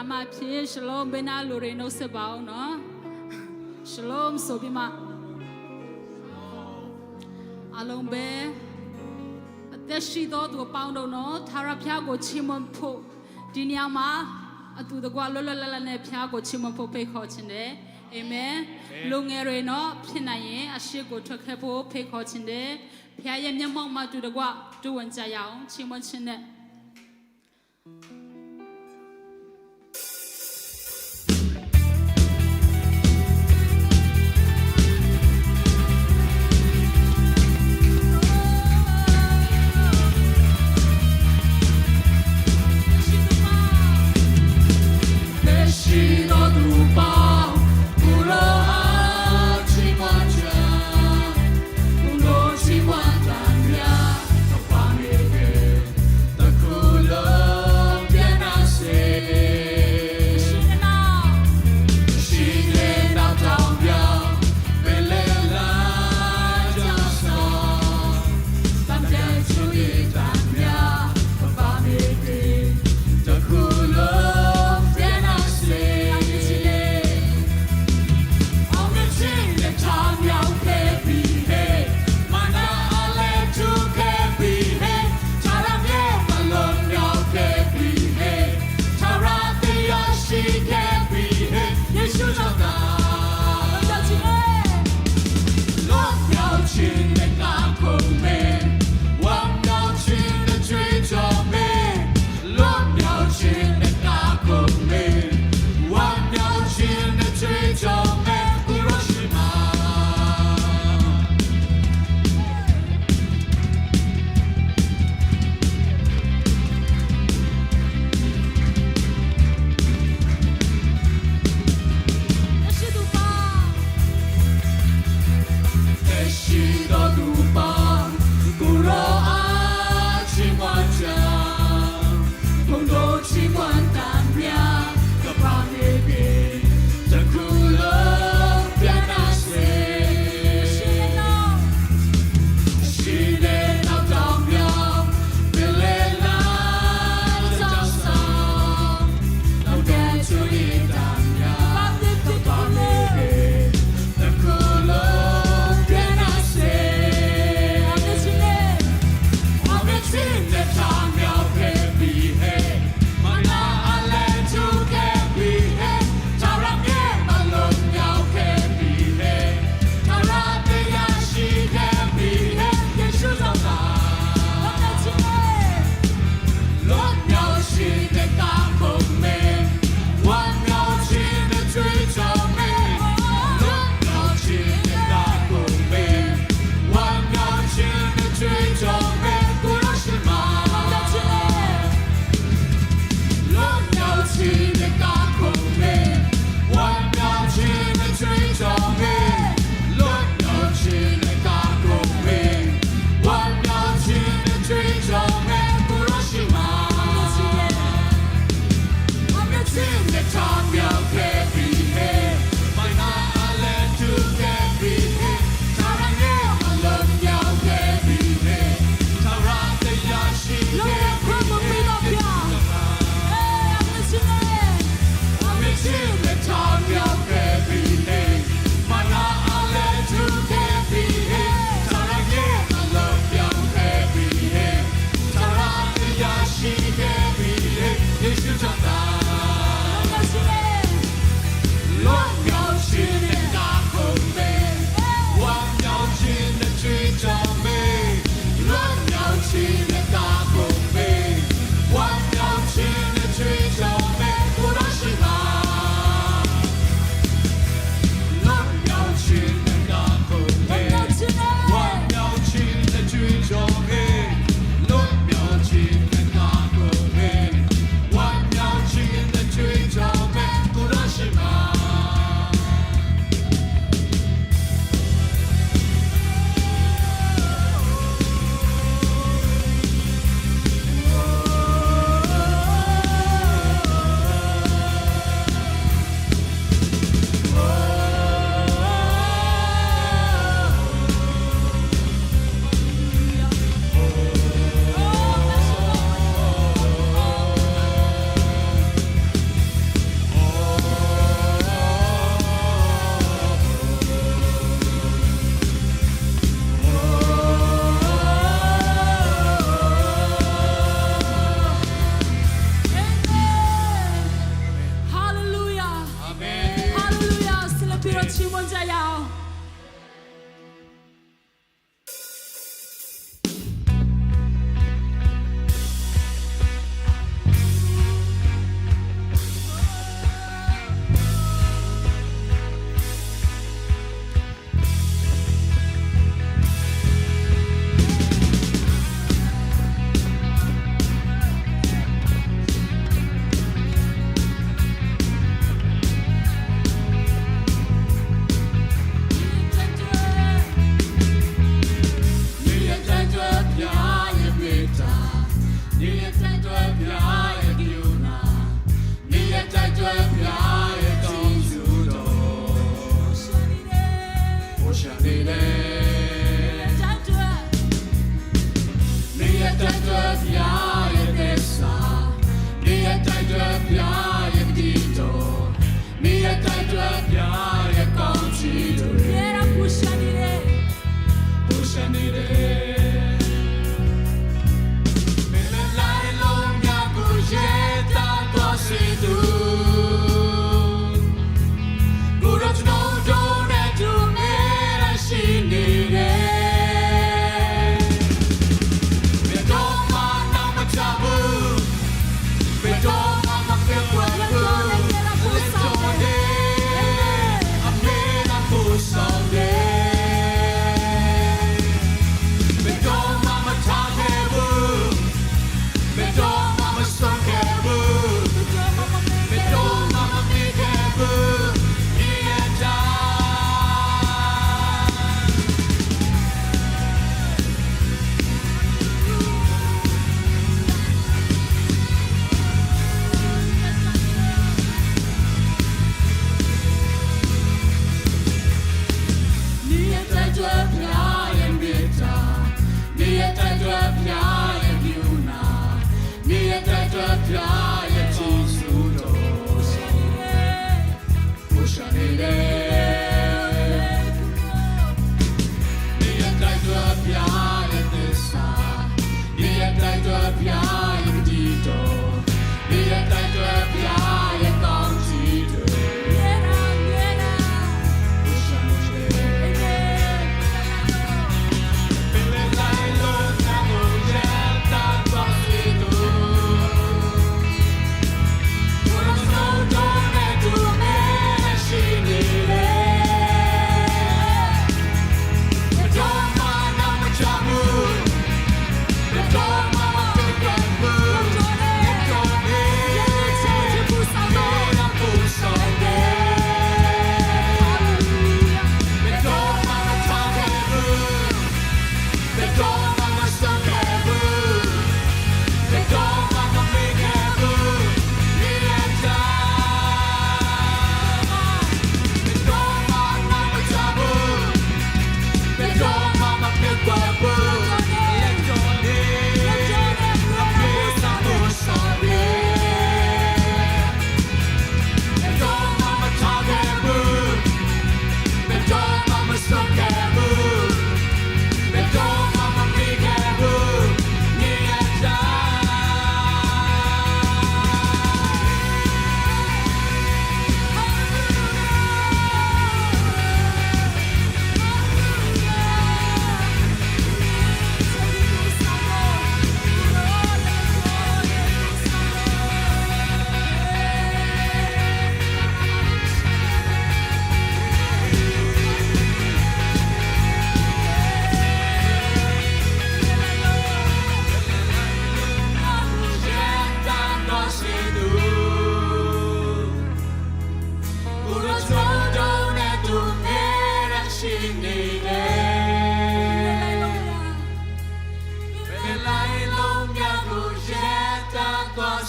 နာမဖြစ်ရှလုံးဘေနာလူတွေနှုတ်ဆက်ပါအောင်နော်ရှလုံးဆိုပြီးမှအလုံးပဲအသက်ရှိသောသူပေါင်းတို့နော်သာရဖျားကိုချီးမွမ်းဖို့ဒီနေရာမှာအတူတကွလွတ်လွတ်လပ်လပ်နဲ့ဖျားကိုချီးမွမ်းဖို့ဖိတ်ခေါ်ခြင်းတယ်အာမင်လူငယ်တွေနော်ဖြစ်နိုင်ရင်အရှိကိုထွက်ခဲ့ဖို့ဖိတ်ခေါ်ခြင်းတယ်ဖျားရဲ့မျက်မှောက်မှာတူတကွတူဝင်ကြရအောင်ချီးမွမ်းခြင်းနဲ့တ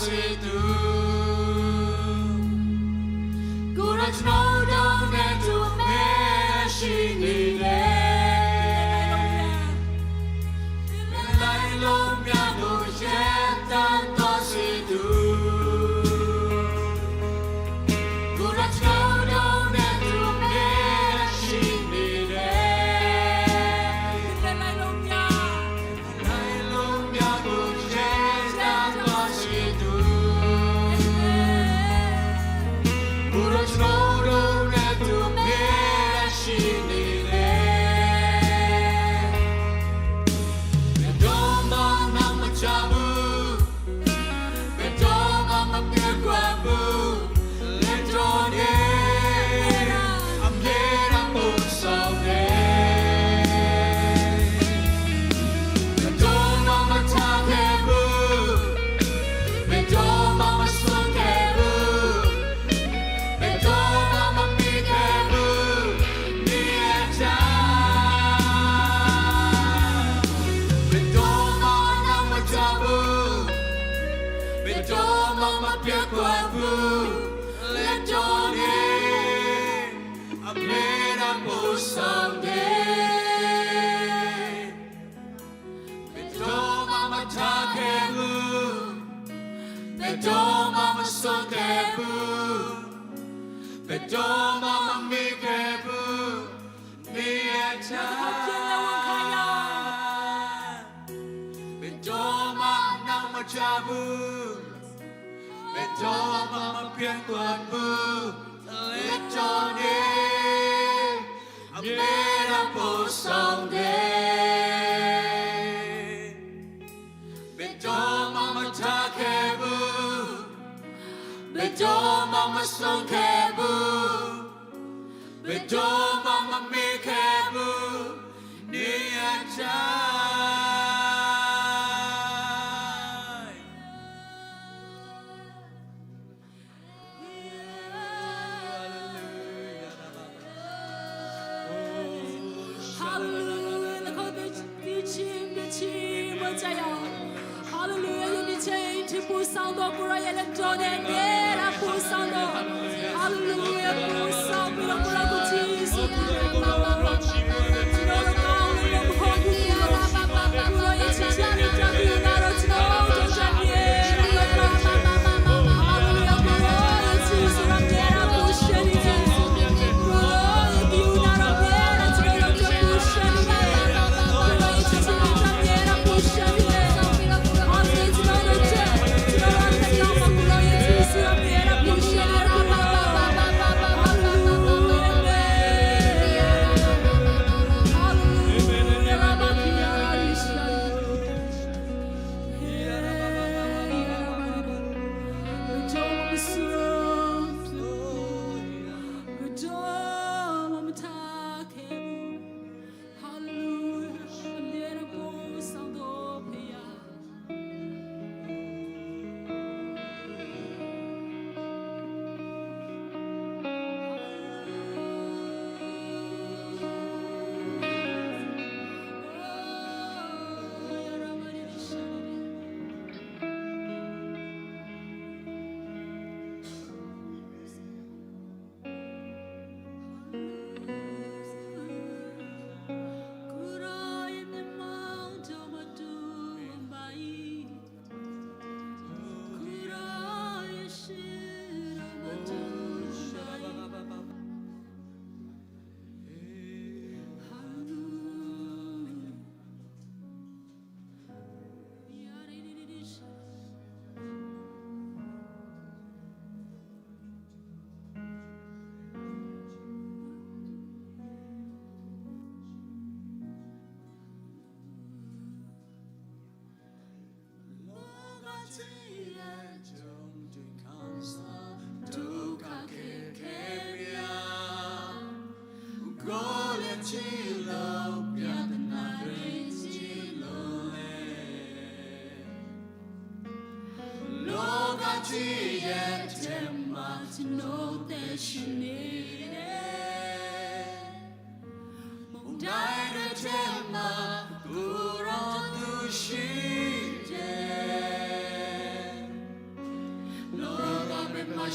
situ Gura snow down and to me she needed Lai long ya no yetan to situ Gura snow down and to me she needed Lai long ya no yetan to situ Gura snow down and to me she needed Bedoma nama jabu Bedoma mapirgwabu Letone Amlera pusone Bedoma matakebu Bedoma masonkebu Bedoma mapikebu Nieta Bedoma nama jabu Bedoma mapirgwabu Letone Amlera pusone Bedoma matakebu Bedoma masonkebu Bedoma mamikebu Nieta Bedoma nama jabu Bedoma mapirgwabu Letone Amlera pusone Bedoma matakebu Bedoma masonkebu Bedoma mamikebu Nieta Hallelujah. The God the team, Hallelujah. You change to Pusando, Kuraya, and John, and Dera Pusando. Hallelujah. Pusando,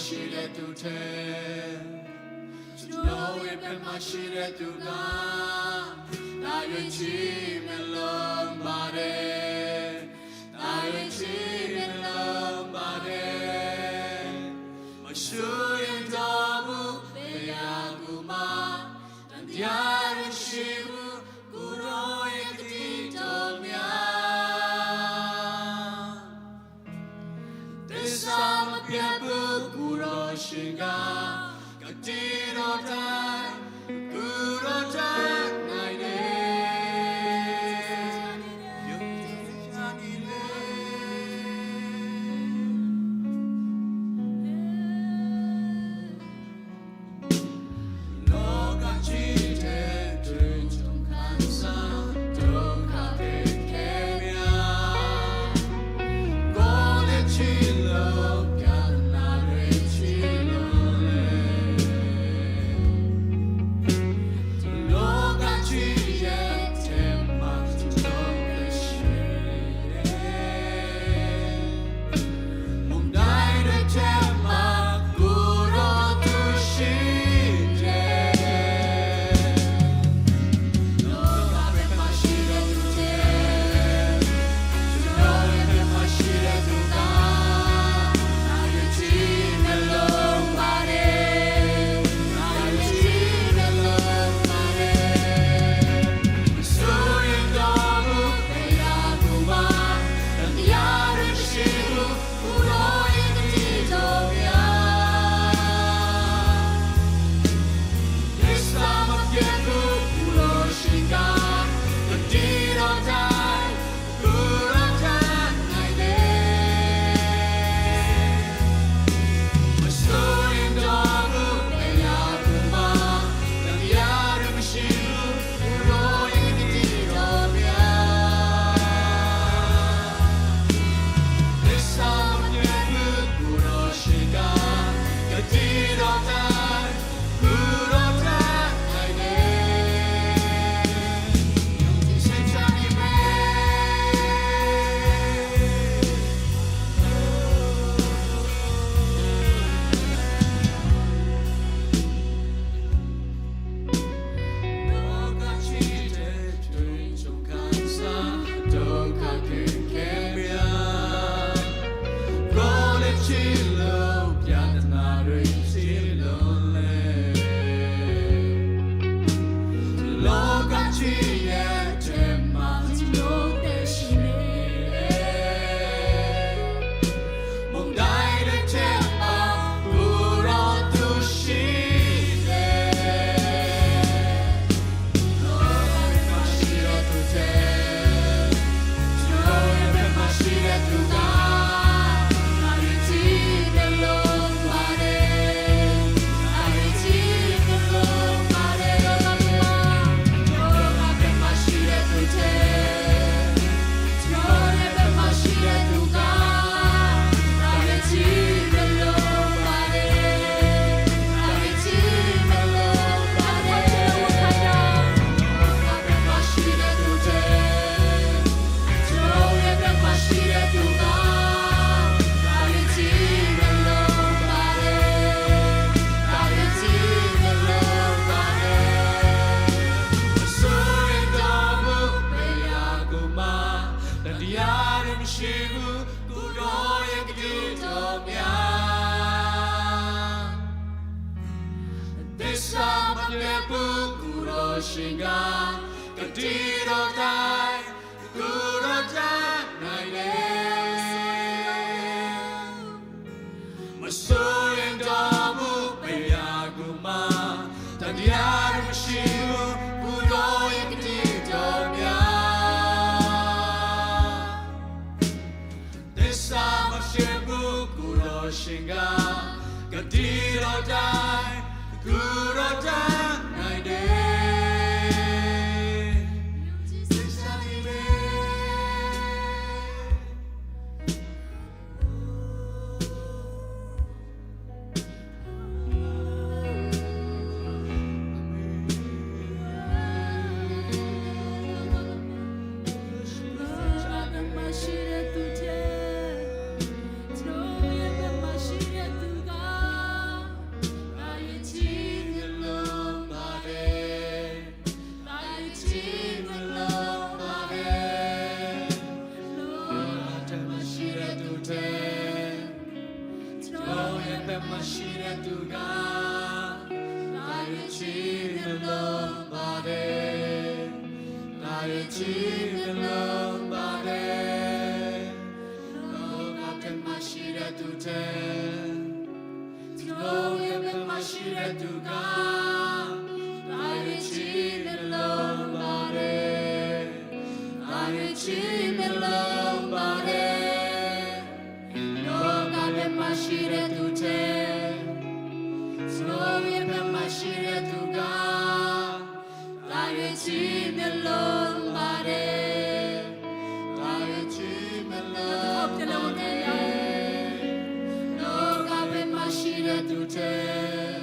ရှိတဲ့သူထဲကျွန်တော်ရဲ့ဘက်မှာရှိတဲ့သူကတာရွေးချီးမလုံးပါတယ်တာရွေးချီးမလုံးပါတယ်မရှူရင်တော့ဘူးတရားကူမတရားရရှိဘူးကိုရောရဲ့တည်တော်များသစ္စာမပြတ်ဘူးကိုရောရှင်ကတည်တော်တိုင်းကိုရောတိုင်းနိုင်တယ်ယုံကြည်ချာနေလေလောကကြီးတဲ့တွင်ကြုံခံစားဒုက္ခတွေခဲမြာကိုယ်နဲ့ချီလို့ကနာတွေချီလို့လေလောကကြီးရဲ့ထဲမှာကျွန်တော်လည်းရှိတယ်မုန်တိုင်းတွေထဲမှာကိုယ်တော်သူရှိတယ်လောကဘက်မှာရှိတဲ့သူတဲ့ကျွန်တော်ရဲ့ဘက်မှာရှိတဲ့သူကနာရီချီနှလုံးပါတယ်နာရီချီနှလုံးပါတယ်မဆိုရင်တော့ဘူးတရားကူပါတရားရရှိဘူးကိုရောရဲ့တည်တော်များသစ္စာမပြတ်ဘူးကိုရောရှင်ကတည်တော်တိုင်းကိုရောတိုင်းနိုင်တယ်မဆိုရင်တော့ဘူးတရားကူပါတရားရမရှိဘူးကိုရောရဲ့တည်တော်များသစ္စာမပြတ်ဘူးကိုရောရှင်ကတည်တော်တိုင်းကိုရောတိုင်းနိုင်တယ်ယုံကြည်စိတ်ချနေမယ်လောကကြီးတဲ့တွင်ကြုံခံစားဒုက္ခတွေခဲမြာကိုယ်နဲ့ချီလို့ပြဿနာတွေချီလို့လေလောကကြီးရဲ့ထဲမှာကျွန်တော်လည်းရှိနေတယ်မုန်တိုင်းတွေထဲမှာကိုယ်တော်သူရှိတယ်လောကမှာရှိတဲ့သူတဲ့ကျွန်တော်ရဲ့ဘက်မှာရှိတဲ့သူကနာရီချီနှလုံးပါတယ်နာရီချီနှလုံးပါတယ်လောကဘက်မှာရှိတဲ့သူတဲ့ကျွန်တော်ရဲ့ဘက်မှာရှိတဲ့သူကနာရီချီနှလုံးပါတယ်နာရီချီနှလုံးပါတယ်လောကဘက်မှာရှိတဲ့သူတဲ့ကျွန်တော်ရဲ့ဘက်မှာရှိတဲ့သူကနာရီချီနှလုံးပါတယ်နာရီချီနှလုံးပါတယ်မဆိုရင်တော့ဘူးဘယ်ရာကိုမှတရားရမရှိဘူးကိုတော်ရဲ့ကြည်တော်များသစ္စာမပြတ်ဘူးကိုတော်ရှင်ကတည်တော်တိုင်းကိုတော်တိုင်းနိုင်တယ်မဆိုရင်တော့ဘူးဘယ်ရာကိုမှတရားရမရှိဘူးကိုတော်ရဲ့ကြည်တော်များသစ္စာမပြတ်ဘူးကိုတော်ရှင်ကတည်တော်တိုင်းကိုတော်တိုင်းနိုင်တယ်စိတ်ချနေမယ်ရှိတဲ့သူတဲ့ကျွန်တော်ရဲ့ဘက်မှာရှိတဲ့သူက ကလာရချီနှလုံးပါတယ်လာရချီနှလုံးပါတယ်လောကဘက်မှာရှိတဲ့သူတဲ့စနိုးရဲ့ဘက်မှာရှိတဲ့သူကလာရချီနှလုံးပါတယ်လာရချီနှလုံးလောကဘက်မှာရှိတဲ့သူတဲ့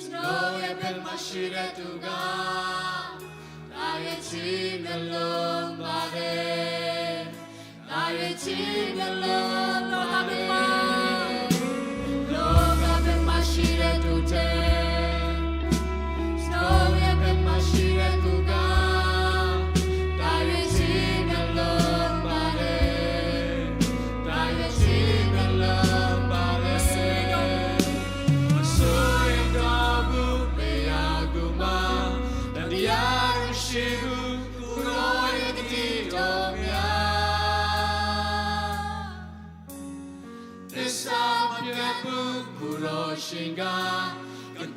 စနိုးရဲ့ဘက်မှာရှိတဲ့သူကလာရချီနှလုံးပါတယ်လာရချီနှလုံးလောကဘက်မှာရှိတဲ့သူတဲ့စနိုးရဲ့ဘက်မှာရှိတဲ့သူကလာရချီနှလုံးပါတယ်လာရချီနှလုံးပါတယ်မဆိုရင်တော့ဘူးပေရကူမတရားရှိဘူးကိုရောရဲ့တည်တော်များသစ္စာမပြတ်ဘူးကိုရောရှင်က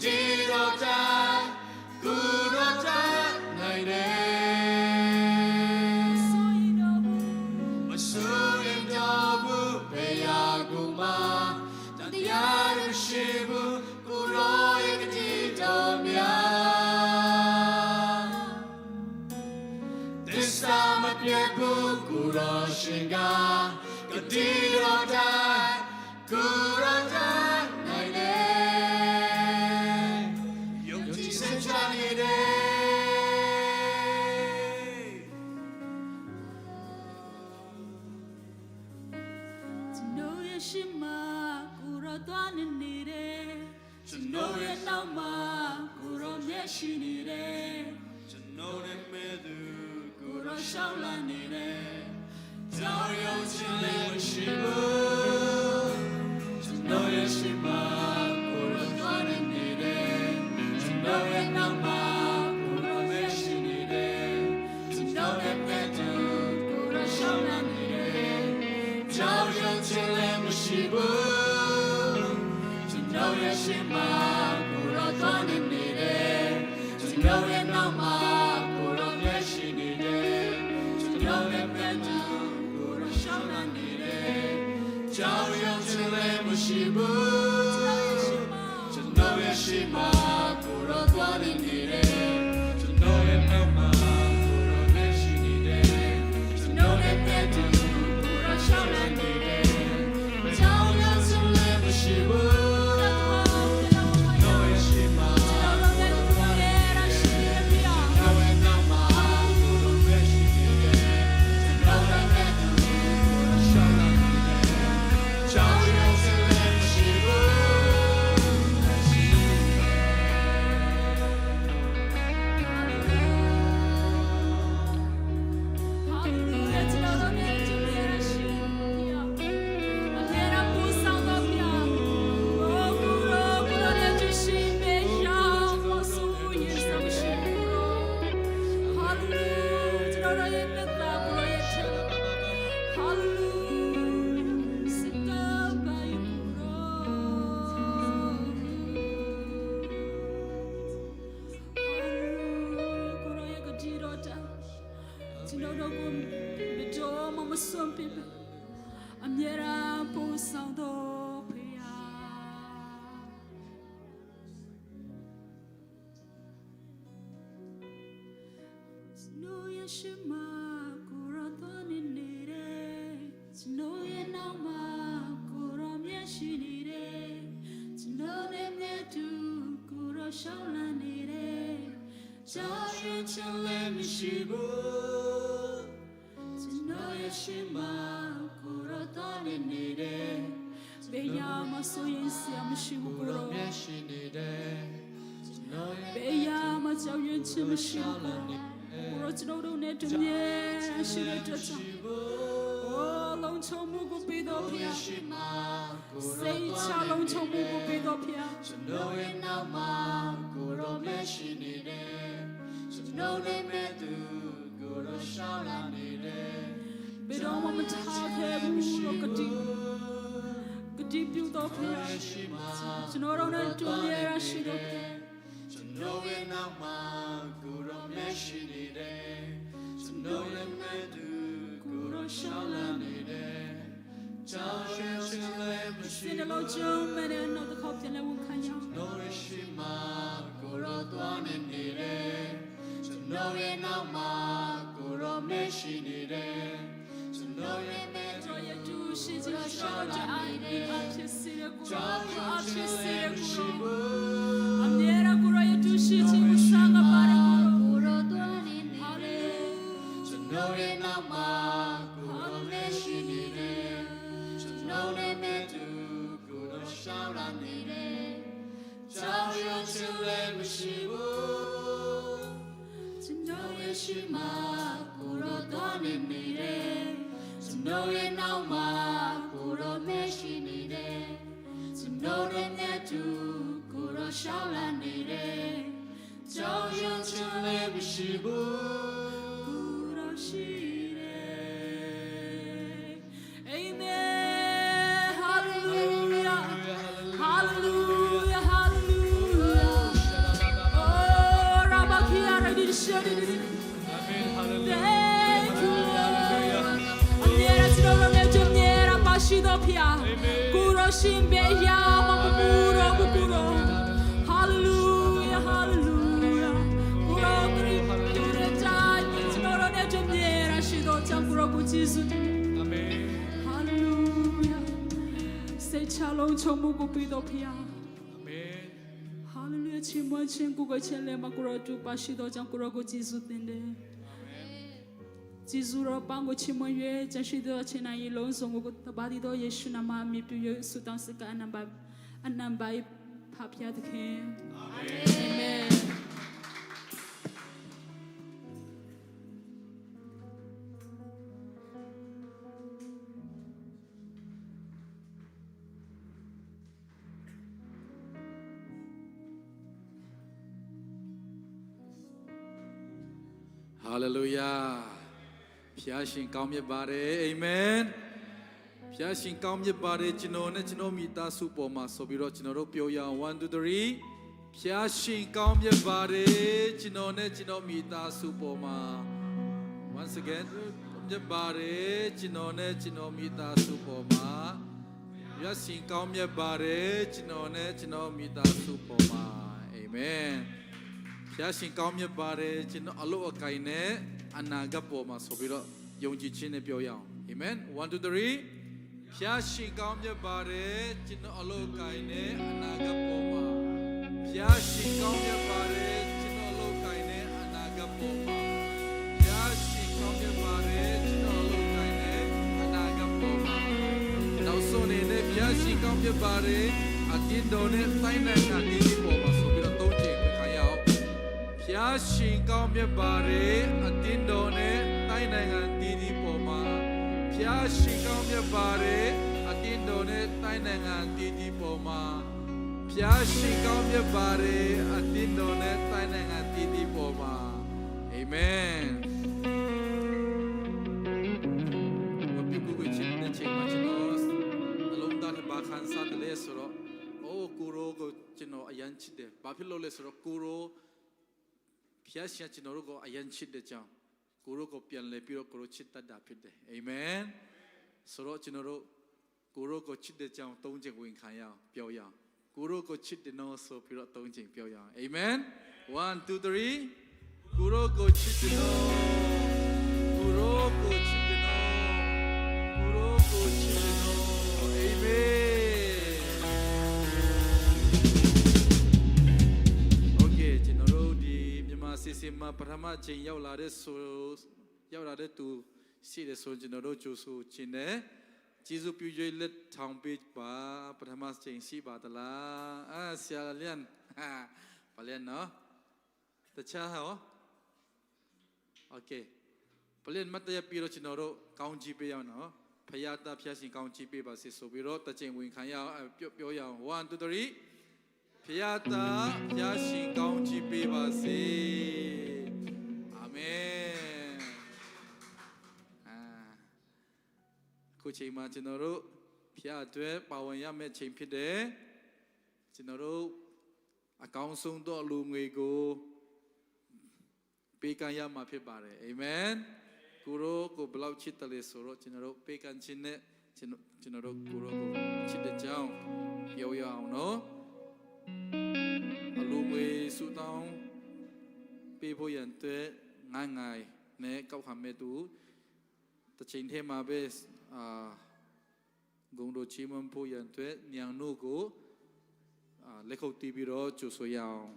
တည်တော်တိုင်းကိုရောတိုင်းနိုင်တယ်မဆိုရင်တော့ဘူးပေရကူမတရားရှိဘူးကိုရောရဲ့တည်တော်များသစ္စာမပြတ်ဘူးကိုရောရှင်ကတည်တော်တိုင်းကိုရောတိုင်းနိုင်တယ်ယုံကြည်စိတ်ချနေတယ်ကျွန်တော်ရဲ့ရှိမှကိုရောသွားနေတယ်ကျွန်တော်ရဲ့နောက်မှာကိုရောမျက်ရှိနေတယ် ကျွန်တော်နဲ့မဲ့သူကို ကိုရောရှောင်းလာနေတယ် ကြောင်ရုံချင်းလည်းမရှိဘူးကျွန်တော်ရဲ့ရှိမှကိုယ်တော်နေတယ်ကျွန်တော်ရဲ့နောက်မှာကိုယ်တော်မရှိနေတယ်ကျွန်တော်ရဲ့မဲ့သူကိုယ်တော်ရှောင်းလာနေတယ်ကြောင်ရုံချင်းလည်းမရှိဘူးကျွန်တော်ရဲ့ရှိမှကိုယ်တော်နေတယ်ကျွန်တော်ရဲ့နောက်မှာကိုယ်တော်မရှိနေတယ်ကျွန်တော်ရဲ့မဲ့သူရှောင်းလာနေတယ်ကြောင်ရုံချင်းလည်းမရှိဘူးကျွန်တော်ရဲ့ရှိမှကိုယ်တော်သွားနေတယ်ကျွန်တော်ရဲ့နောက်မှာကိုယ်တော်နဲ့ရှိနေတယ်ကျွန်တော်ရဲ့တဲ့သူကိုယ်တော်ရှောင်းလာနေတယ်ကြောင်ရုံချင်းလည်းမရှိဘူးတ တည်ပြုတော်ဖျားကျွန်တော်တို့နဲ့တူမြဲရရှိတော်ဖျား ကျွန်တော်ရဲ့နောက်မှာကိုရောမျက်ရှိနေတယ်ကျွန်တော်ရဲ့မဲ့သူကိုရောရှောင်းလာနေတယ်ကြောင်ရွှင်ရွှင်လေးမရှိ စင်တလို့ကျုံမဲ့တဲ့နောက်တစ်ခေါက်ပြန်လဲဝန်ခံရအောင် ကျွန်တော်ရဲ့ရှိမှာကိုရောသွားနေတယ်ကျွန်တော်ရဲ့နောက်မှာကိုရောမျက်ရှိနေတယ်ကျွန်တော်ရဲ့မဲ့သူ ကျွန်တော်ရဲ့တူရှိချင်ရှောင်းတဲ့အိုင်ဒီအဖြစ်စီရကို ကြောင်ရွှင် အ ရွှ ဖြစ် င် စီ လေး ရ မရှိ ကို ဘူး အမြဲတမ်းကိုရောရဲ့တူရှိချင်ကိုစားကပါရကို ကိုရောသွားနေနေ ဟာလေ ကျွန်တော်ရဲ့နောက်မှာကိုရောမျက်ရှိနေတယ်ကျွန်တော်ရဲ့မဲ့သူကိုရောရှောင်းလာနေတယ်ကြောင်ရွှင်ရွှင်လေးမရှိဘူး ကျွန်တော် Know ရဲ့ it, she ma, kuro doni nire. To know it now, ma, kuro meshi nire. To know it net to kuro shaula nire. Joe yon chule bishibu, kuro shire. Amen. Hallelujah. Hallelujah. Hallelujah. Oh, Rabakia, ready to share it. Thank you, Lord. Amiera tinoro ne jomniera pashido pia. Kuro shimbe ya mapuro bukuro. Hallelujah, hallelujah. Kuro kure tani tinoro ne jomniera shido chakuro buchisu. Hallelujah. Say shalom chomugo pido pia. Hallelujah. Chimwa chingugo chenle makuro tu pashido chakuro buchisu tende. 基督的帮我亲们约，将许多亲爱的龙送我的巴蒂多耶稣那么米比约苏当时个安南巴帕皮亚的天。Amen。哈利路亚。 ဖျားရှင်ကောင်းမြတ်ပါတယ်အာမင်ဖျားရှင်ကောင်းမြတ်ပါတယ်ကျွန်တော်နဲ့ကျွန်တော်မိသားစုပေါ်မှာဆိုပြီးတော့ကျွန်တော်တို့ပြောရအောင်1 2 3ဖျားရှင်ကောင်းမြတ်ပါတယ်ကျွန်တော်နဲ့ကျွန်တော်မိသားစုပေါ်မှာ once again မြတ်ပါတယ်ကျွန်တော်နဲ့ကျွန်တော်မိသားစုပေါ်မှာဖျားရှင်ကောင်းမြတ်ပါတယ်ကျွန်တော်နဲ့ကျွန်တော်မိသားစုပေါ်မှာအာမင်ဖျားရှင်ကောင်းမြတ်ပါတယ်ကျွန်တော်အလို့အကိုင်နဲ့ အနာဂတ်ပေါ်မှာဆိုပြီးတော့ယုံကြည်ခြင်းနဲ့ပြောရအောင်အာမင်1 2 3ဖျားရှင်ကောင်းမြတ်ပါတယ်ကျွန်တော်အလို့ကိုင်းနဲ့အနာဂတ်ပေါ်မှာဖျားရှင်ကောင်းမြတ်ပါတယ်ကျွန်တော်အလို့ကိုင်းနဲ့အနာဂတ်ပေါ်မှာဖျားရှင်ကောင်းမြတ်ပါတယ်ကျွန်တော်အလို့ကိုင်းနဲ့အနာဂတ်ပေါ်မှာနောက်ဆုံးနေတဲ့ဖျားရှင်ကောင်းမြတ်ပါတယ်အတင်းတော်နဲ့တိုင်းနိုင်တာဒီပေါ်မှာဆိုပြီးတော့သုံးချိန်ဝင်ခိုင်းရအောင် ဖျားရှင်ကောင်းမြတ်ပါတယ်အတင်းတော်နဲ့တိုင်းနိုင်ငံတည်တည်ပေါ်မှာဖျားရှင်ကောင်းမြတ်ပါတယ်အတင်းတော်နဲ့တိုင်းနိုင်ငံတည်တည်ပေါ်မှာဖျားရှင်ကောင်းမြတ်ပါတယ်အတင်းတော်နဲ့တိုင်းနိုင်ငံတည်တည်ပေါ်မှာအာမင်ဘုရားကိုချစ်တဲ့ချိန်မှာကျွန်တော်အလုံးသားတစ်ပါးခန်းစားတယ်ဆိုတော့အိုးကိုရောကိုကျွန်တော်အရန်ချစ်တယ်ဘာဖြစ်လို့လဲဆိုတော့ကိုရော ဖျားရှင်ကျွန်တော်တို့ကိုအယံချစ်တဲ့ကြောင့်ကိုရောကိုပြန်လဲပြီးတော့ကိုရောချစ်တတ်တာဖြစ်တယ်အာမင်ဆိုတော့ကျွန်တော်တို့ကိုရောကိုချစ်တဲ့ကြောင့်သုံးချိန်ဝင်ခံရအောင်ပြောရအောင်ကိုရောကိုချစ်တယ်နော်ဆိုပြီးတော့သုံးချိန်ပြောရအောင်အာမင်1 2 3ကိုရောကိုချစ်တယ်နော်ကိုရောကိုချစ်တယ်နော်ကိုရောကိုချစ်တယ်နော်အာမင် စီစီမှာပထမချိန်ရောက်လာတဲ့သူရှိတယ်ဆိုကျွန်တော်တို့ကြိုဆိုခြင်းနဲ့ကျေးဇူးပြု၍လက်ထောင်ပေးပါပထမချိန်ရှိပါသလားဆရာလျန်ပါလျန်နော်တခြားဟောโอเคပလျန်မတ်ရပြီးတော့ကျွန်တော်တို့ကောင်းချီးပေးရအောင်နော်ဖယားသားဖျားရှင်ကောင်းချီးပေးပါစေဆိုပြီးတော့တစ်ချိန်ဝင်ခံရအောင်ပြောရအောင်1 2 3 ဖျားသားဖျားရှင်ကောင်းချီးပေးပါစေအာမင်ခုချိန်မှာကျွန်တော်တို့ ဖျားအတွက်ပါဝင်ရမယ့်ချိန်ဖြစ်တယ်ကျွန်တော်တို့အကောင်းဆုံးသောလူငွေကိုပေးကမ်းရမှာဖြစ်ပါတယ်အာမင်ကိုရောကိုဘလောက်ချစ်တယ်လဲဆိုတော့ကျွန်တော်တို့ပေးကမ်းခြင်းနဲ့ကျွန်တော်တို့ကိုရောကိုချစ်တဲ့ကြောင်းပြောရအောင်နော်အလူငွေစုတောင်းပေးဖို့ရန်အတွက်ငိုင်းနဲ့ကောက်ခံမဲ့သူတချိန်ထဲမှာပဲဂုံတို့ချီမန်ဖို့ရန်အတွက်ညံနုကိုလက်ခုပ်တီးပြီးတော့ကြိုဆိုရအောင်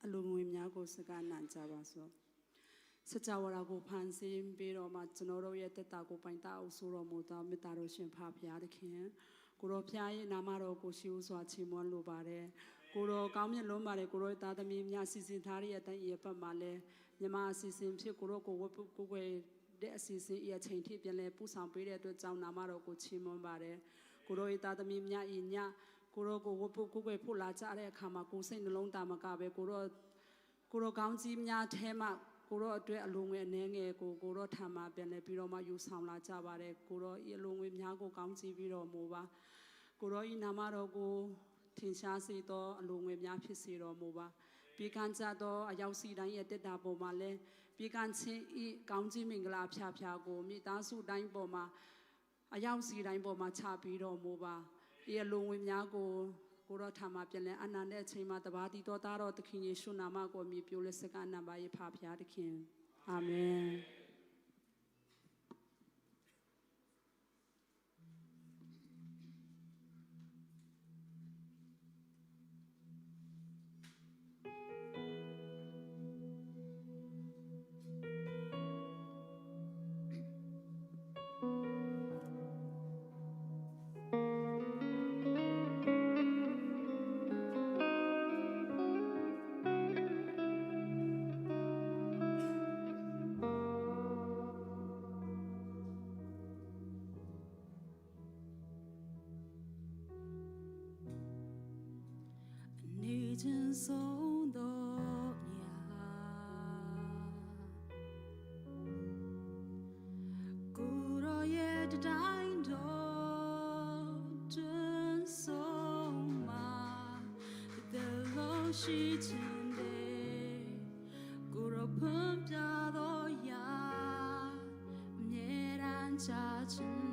အလူငွေများကိုစကားနံကြပါစို့စကြဝဠာကိုဖန်ဆင်းပြီးတော့မှကျွန်တော်တို့ရဲ့တက်တာကိုပိုင်တာအုပ်ဆိုတော်မူသောမေတ္တာတော်ရှင်ဖဖရာသခင်ကိုရောဖျားရဲ့နာမတော်ကိုရှိဦးစွာချီးမွမ်းလိုပါတယ်ကိုရောကောင်းမြတ်လုံးပါတယ်ကိုရောသားသမီးများစီစဉ်ထားတဲ့အတိုင်းရဲ့ပတ်မှာလဲမြမအစီအစဉ်ဖြစ်ကိုရောကိုဝတ်ကိုွယ်တဲ့အစီအစဉ်ရဲ့ချိန်ထိပြန်လဲပူဆောင်ပေးတဲ့အတွက်ကြောင့်နာမတော်ကိုချီးမွမ်းပါတယ်ကိုရောရဲ့သားသမီးများဤညကိုရောကိုဝတ်ကိုွယ်ဖို့လာကြတဲ့အခါမှာကိုစိတ်နှလုံးသားမကပဲကိုရောကောင်းကြီးများထဲမှာကိုရောအတွက်အလုံးငွေအနေငယ်ကိုရောထာမှာပြန်လဲပြီးတော့မှယူဆောင်လာကြပါတယ်ကိုရောဤအလုံးငွေများကိုကောင်းကြီးပြီးတော့မူပါကိုရောဤနာမတော်ကိုထင်ရှားစေသောအလုံးငွေများဖြစ်စေတော်မူပါပြီးကံကြသောအရောက်စီတိုင်းရဲ့တက်တာပေါ်မှာလဲပြီးကံချင်းဤကောင်းကြီးမင်္ဂလာဖြာဖြာကိုမိသားစုတိုင်းပေါ်မှာအရောက်စီတိုင်းပေါ်မှာချပြီးတော်မူပါဤအလုံးငွေများကိုရောထာမှာပြန်လဲအနန္တတဲ့အချိန်မှာတပါးတီတော်သားတော်သခင်ယေရှုနာမကိုမြည်ပြိုးလက်စကားနံပါတ်ရေးဖဖရာသခင်အာမင်ခြင်းဆုံးသောမြာကိုရောရဲ့တိုင်းတော်တွင်ဆုံးမှာတဲ့လို့ရှိခြင်းတဲ့ကိုရောဖွင့်ပြသောရာအမြဲတမ်းချခြင်း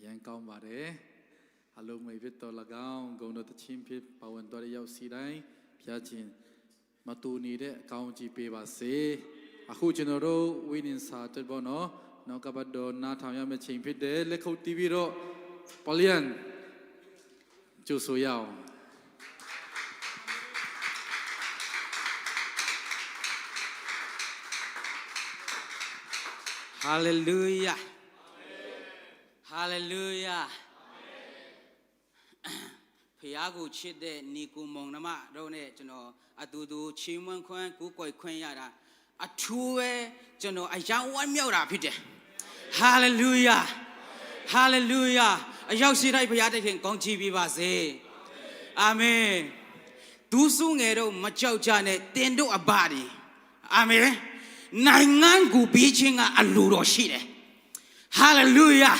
ရန်ကောင်းပါတယ်အလုံးမေဖြစ်တော်၎င်းဂုဏ်တော်တခြင်းဖြစ်ပါဝင်တော်ရောက်စီတိုင်းဖျားခြင်းမတူနေတဲ့အကောင်းကြီးပေးပါစေအခုကျွန်တော်တို့ဝိနည်းစာတက်ပေါ်နော်နောက်ကပတ်တော်နားထောင်ရမယ့်ချိန်ဖြစ်တယ်လက်ခုပ်တီးပြီးတော့ပလျန်ကျိုးဆိုရအောင်ဟာလေလုယာဟာလေလုယာဖခင်ကိုချစ်တဲ့ညီကိုမောင်နှမတို့နဲ့ကျွန်တော်အတူတူချီးမွမ်းခွင့်ကိုးကွယ်ခွင့်ရတာအထူးပဲကျွန်တော်အယောင်ဝမ်းမြောက်တာဖြစ်တယ်ဟာလေလုယာဟာလေလုယာအရောက်ရှိတိုင်းဖခင်တခင်ကောင်းချီးပေးပါစေအာမင်ဒူးစုငယ်တို့မကြောက်ကြနဲ့တင်တို့အဘတွေအာမင်နိုင်ငံကိုပြီးခြင်းကအလိုတော်ရှိတယ်ဟာလေလုယာ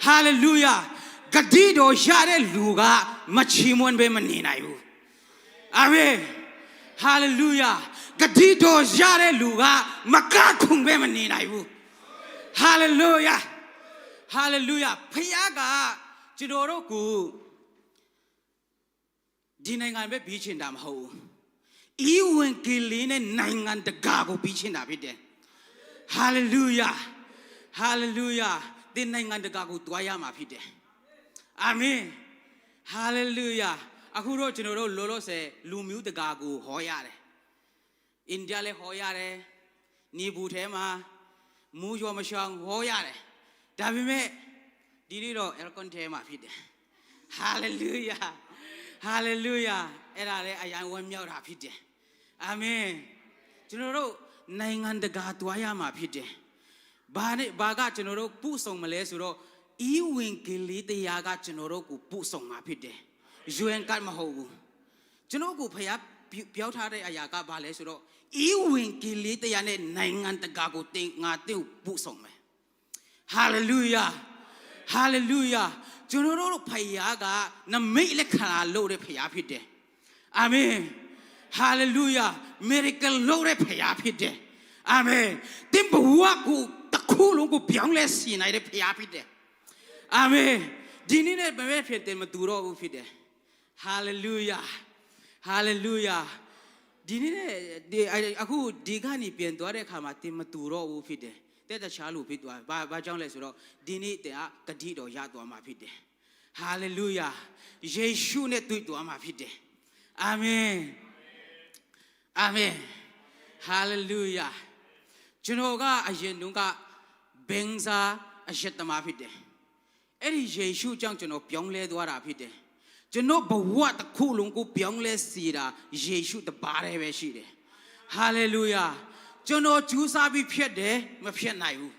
ဟာလေလုယာဂတိတော်ရတဲ့လူကမချီးမွမ်းဘဲမနေနိုင်ဘူးအာမင်ဟာလေလုယာဂတိတော်ရတဲ့လူကမကခုန်ဘဲမနေနိုင်ဘူးဟာလေလုယာဟာလေလုယာဖခင်ကကျွန်တော်တို့ကိုဒီနိုင်ငံပဲပြီးခြင်းတာမဟုတ်ဘူးဤဝင်ကလေးနဲ့နိုင်ငံတကာကိုပြီးချင်တာဖြစ်တယ်ဟာလေလုယာဟာလေလုယာဒီနိုင်ငံတကာကိုတွားရမှာဖြစ်တယ်အာမင်ဟာလေလုယာအခုတော့ကျွန်တော်တို့လောလောဆယ်လူမျိုးတကာကိုဟောရတယ်အိန္ဒိယလည်းဟောရတယ်နေဘူးထဲမှာမူးရောမရှောင်ဟောရတယ်ဒါပေမဲ့ဒီနေ့တော့အဲကွန်ထဲမှာဖြစ်တယ်ဟာလေလုယာဟာလေလုယာအဲ့ဒါလည်းအယံဝမ်းမြောက်တာဖြစ်တယ်အာမင်ကျွန်တော်တို့နိုင်ငံတကာတွားရမှာဖြစ်တယ်ဘာကကျွန်တော်တို့ပို့ဆောင်မလဲဆိုတော့ဤဝင်ကလေးတရားကကျွန်တော်တို့ကိုပို့ဆောင်မှာဖြစ်တယ်ယူအန်ကမဟုတ်ဘူးကျွန်တော်ကိုဖခင်ပြောထားတဲ့အရာကဘာလဲဆိုတော့ဤဝင်ကလေးတရားနဲ့နိုင်ငံတကာကိုငါတင်ပို့ဆောင်မယ်ဟာလေလုယာဟာလေလုယာကျွန်တော်တို့ဖခင်ကနမိတ်လက်ခံလို့တဲ့ဖခင်ဖြစ်တယ်အာမင်ဟာလေလုယာမီရကယ်လုပ်တဲ့ဖခင်ဖြစ်တယ်အာမင်တင်ဘဝကိုတခုလုံးကိုပြောင်းလဲစီနိုင်တဲ့ဖခင်ဖြစ်တယ်အာမင်ဒီနေ့နဲ့ဘယ်ဖြစ်တယ်မတူတော့ဘူးဖြစ်တယ်ဟာလေလုယာဟာလေလုယာဒီနေ့နဲ့အခုဒီကနေပြန်သွားတဲ့အခါမှာတင်မတူတော့ဘူးဖြစ်တယ်တဲ့တခြားလူဖြစ်သွားဘာကြောင့်လဲဆိုတော့ဒီနေ့တင်ကဂတိတော်ရသွားမှာဖြစ်တယ်ဟာလေလုယာယေရှုနဲ့တွေ့သွားမှာဖြစ်တယ်အာမင်အာမင်ဟာလေလုယာကျွန်တော်ကအရင်တုန်းကဘင်ဇာအရှက်သမားဖြစ်တယ်အဲ့ဒီယေရှုကြောင့်ကျွန်တော်ပြောင်းလဲသွားတာဖြစ်တယ်ကျွန်တော်ဘဝတစ်ခုလုံးကိုပြောင်းလဲစေတာယေရှုတပါးတည်းပဲရှိတယ်ဟာလေလုယာကျွန်တော်ဂျူးစားပြီးဖြစ်တယ်မဖြစ်နိုင်ဘူး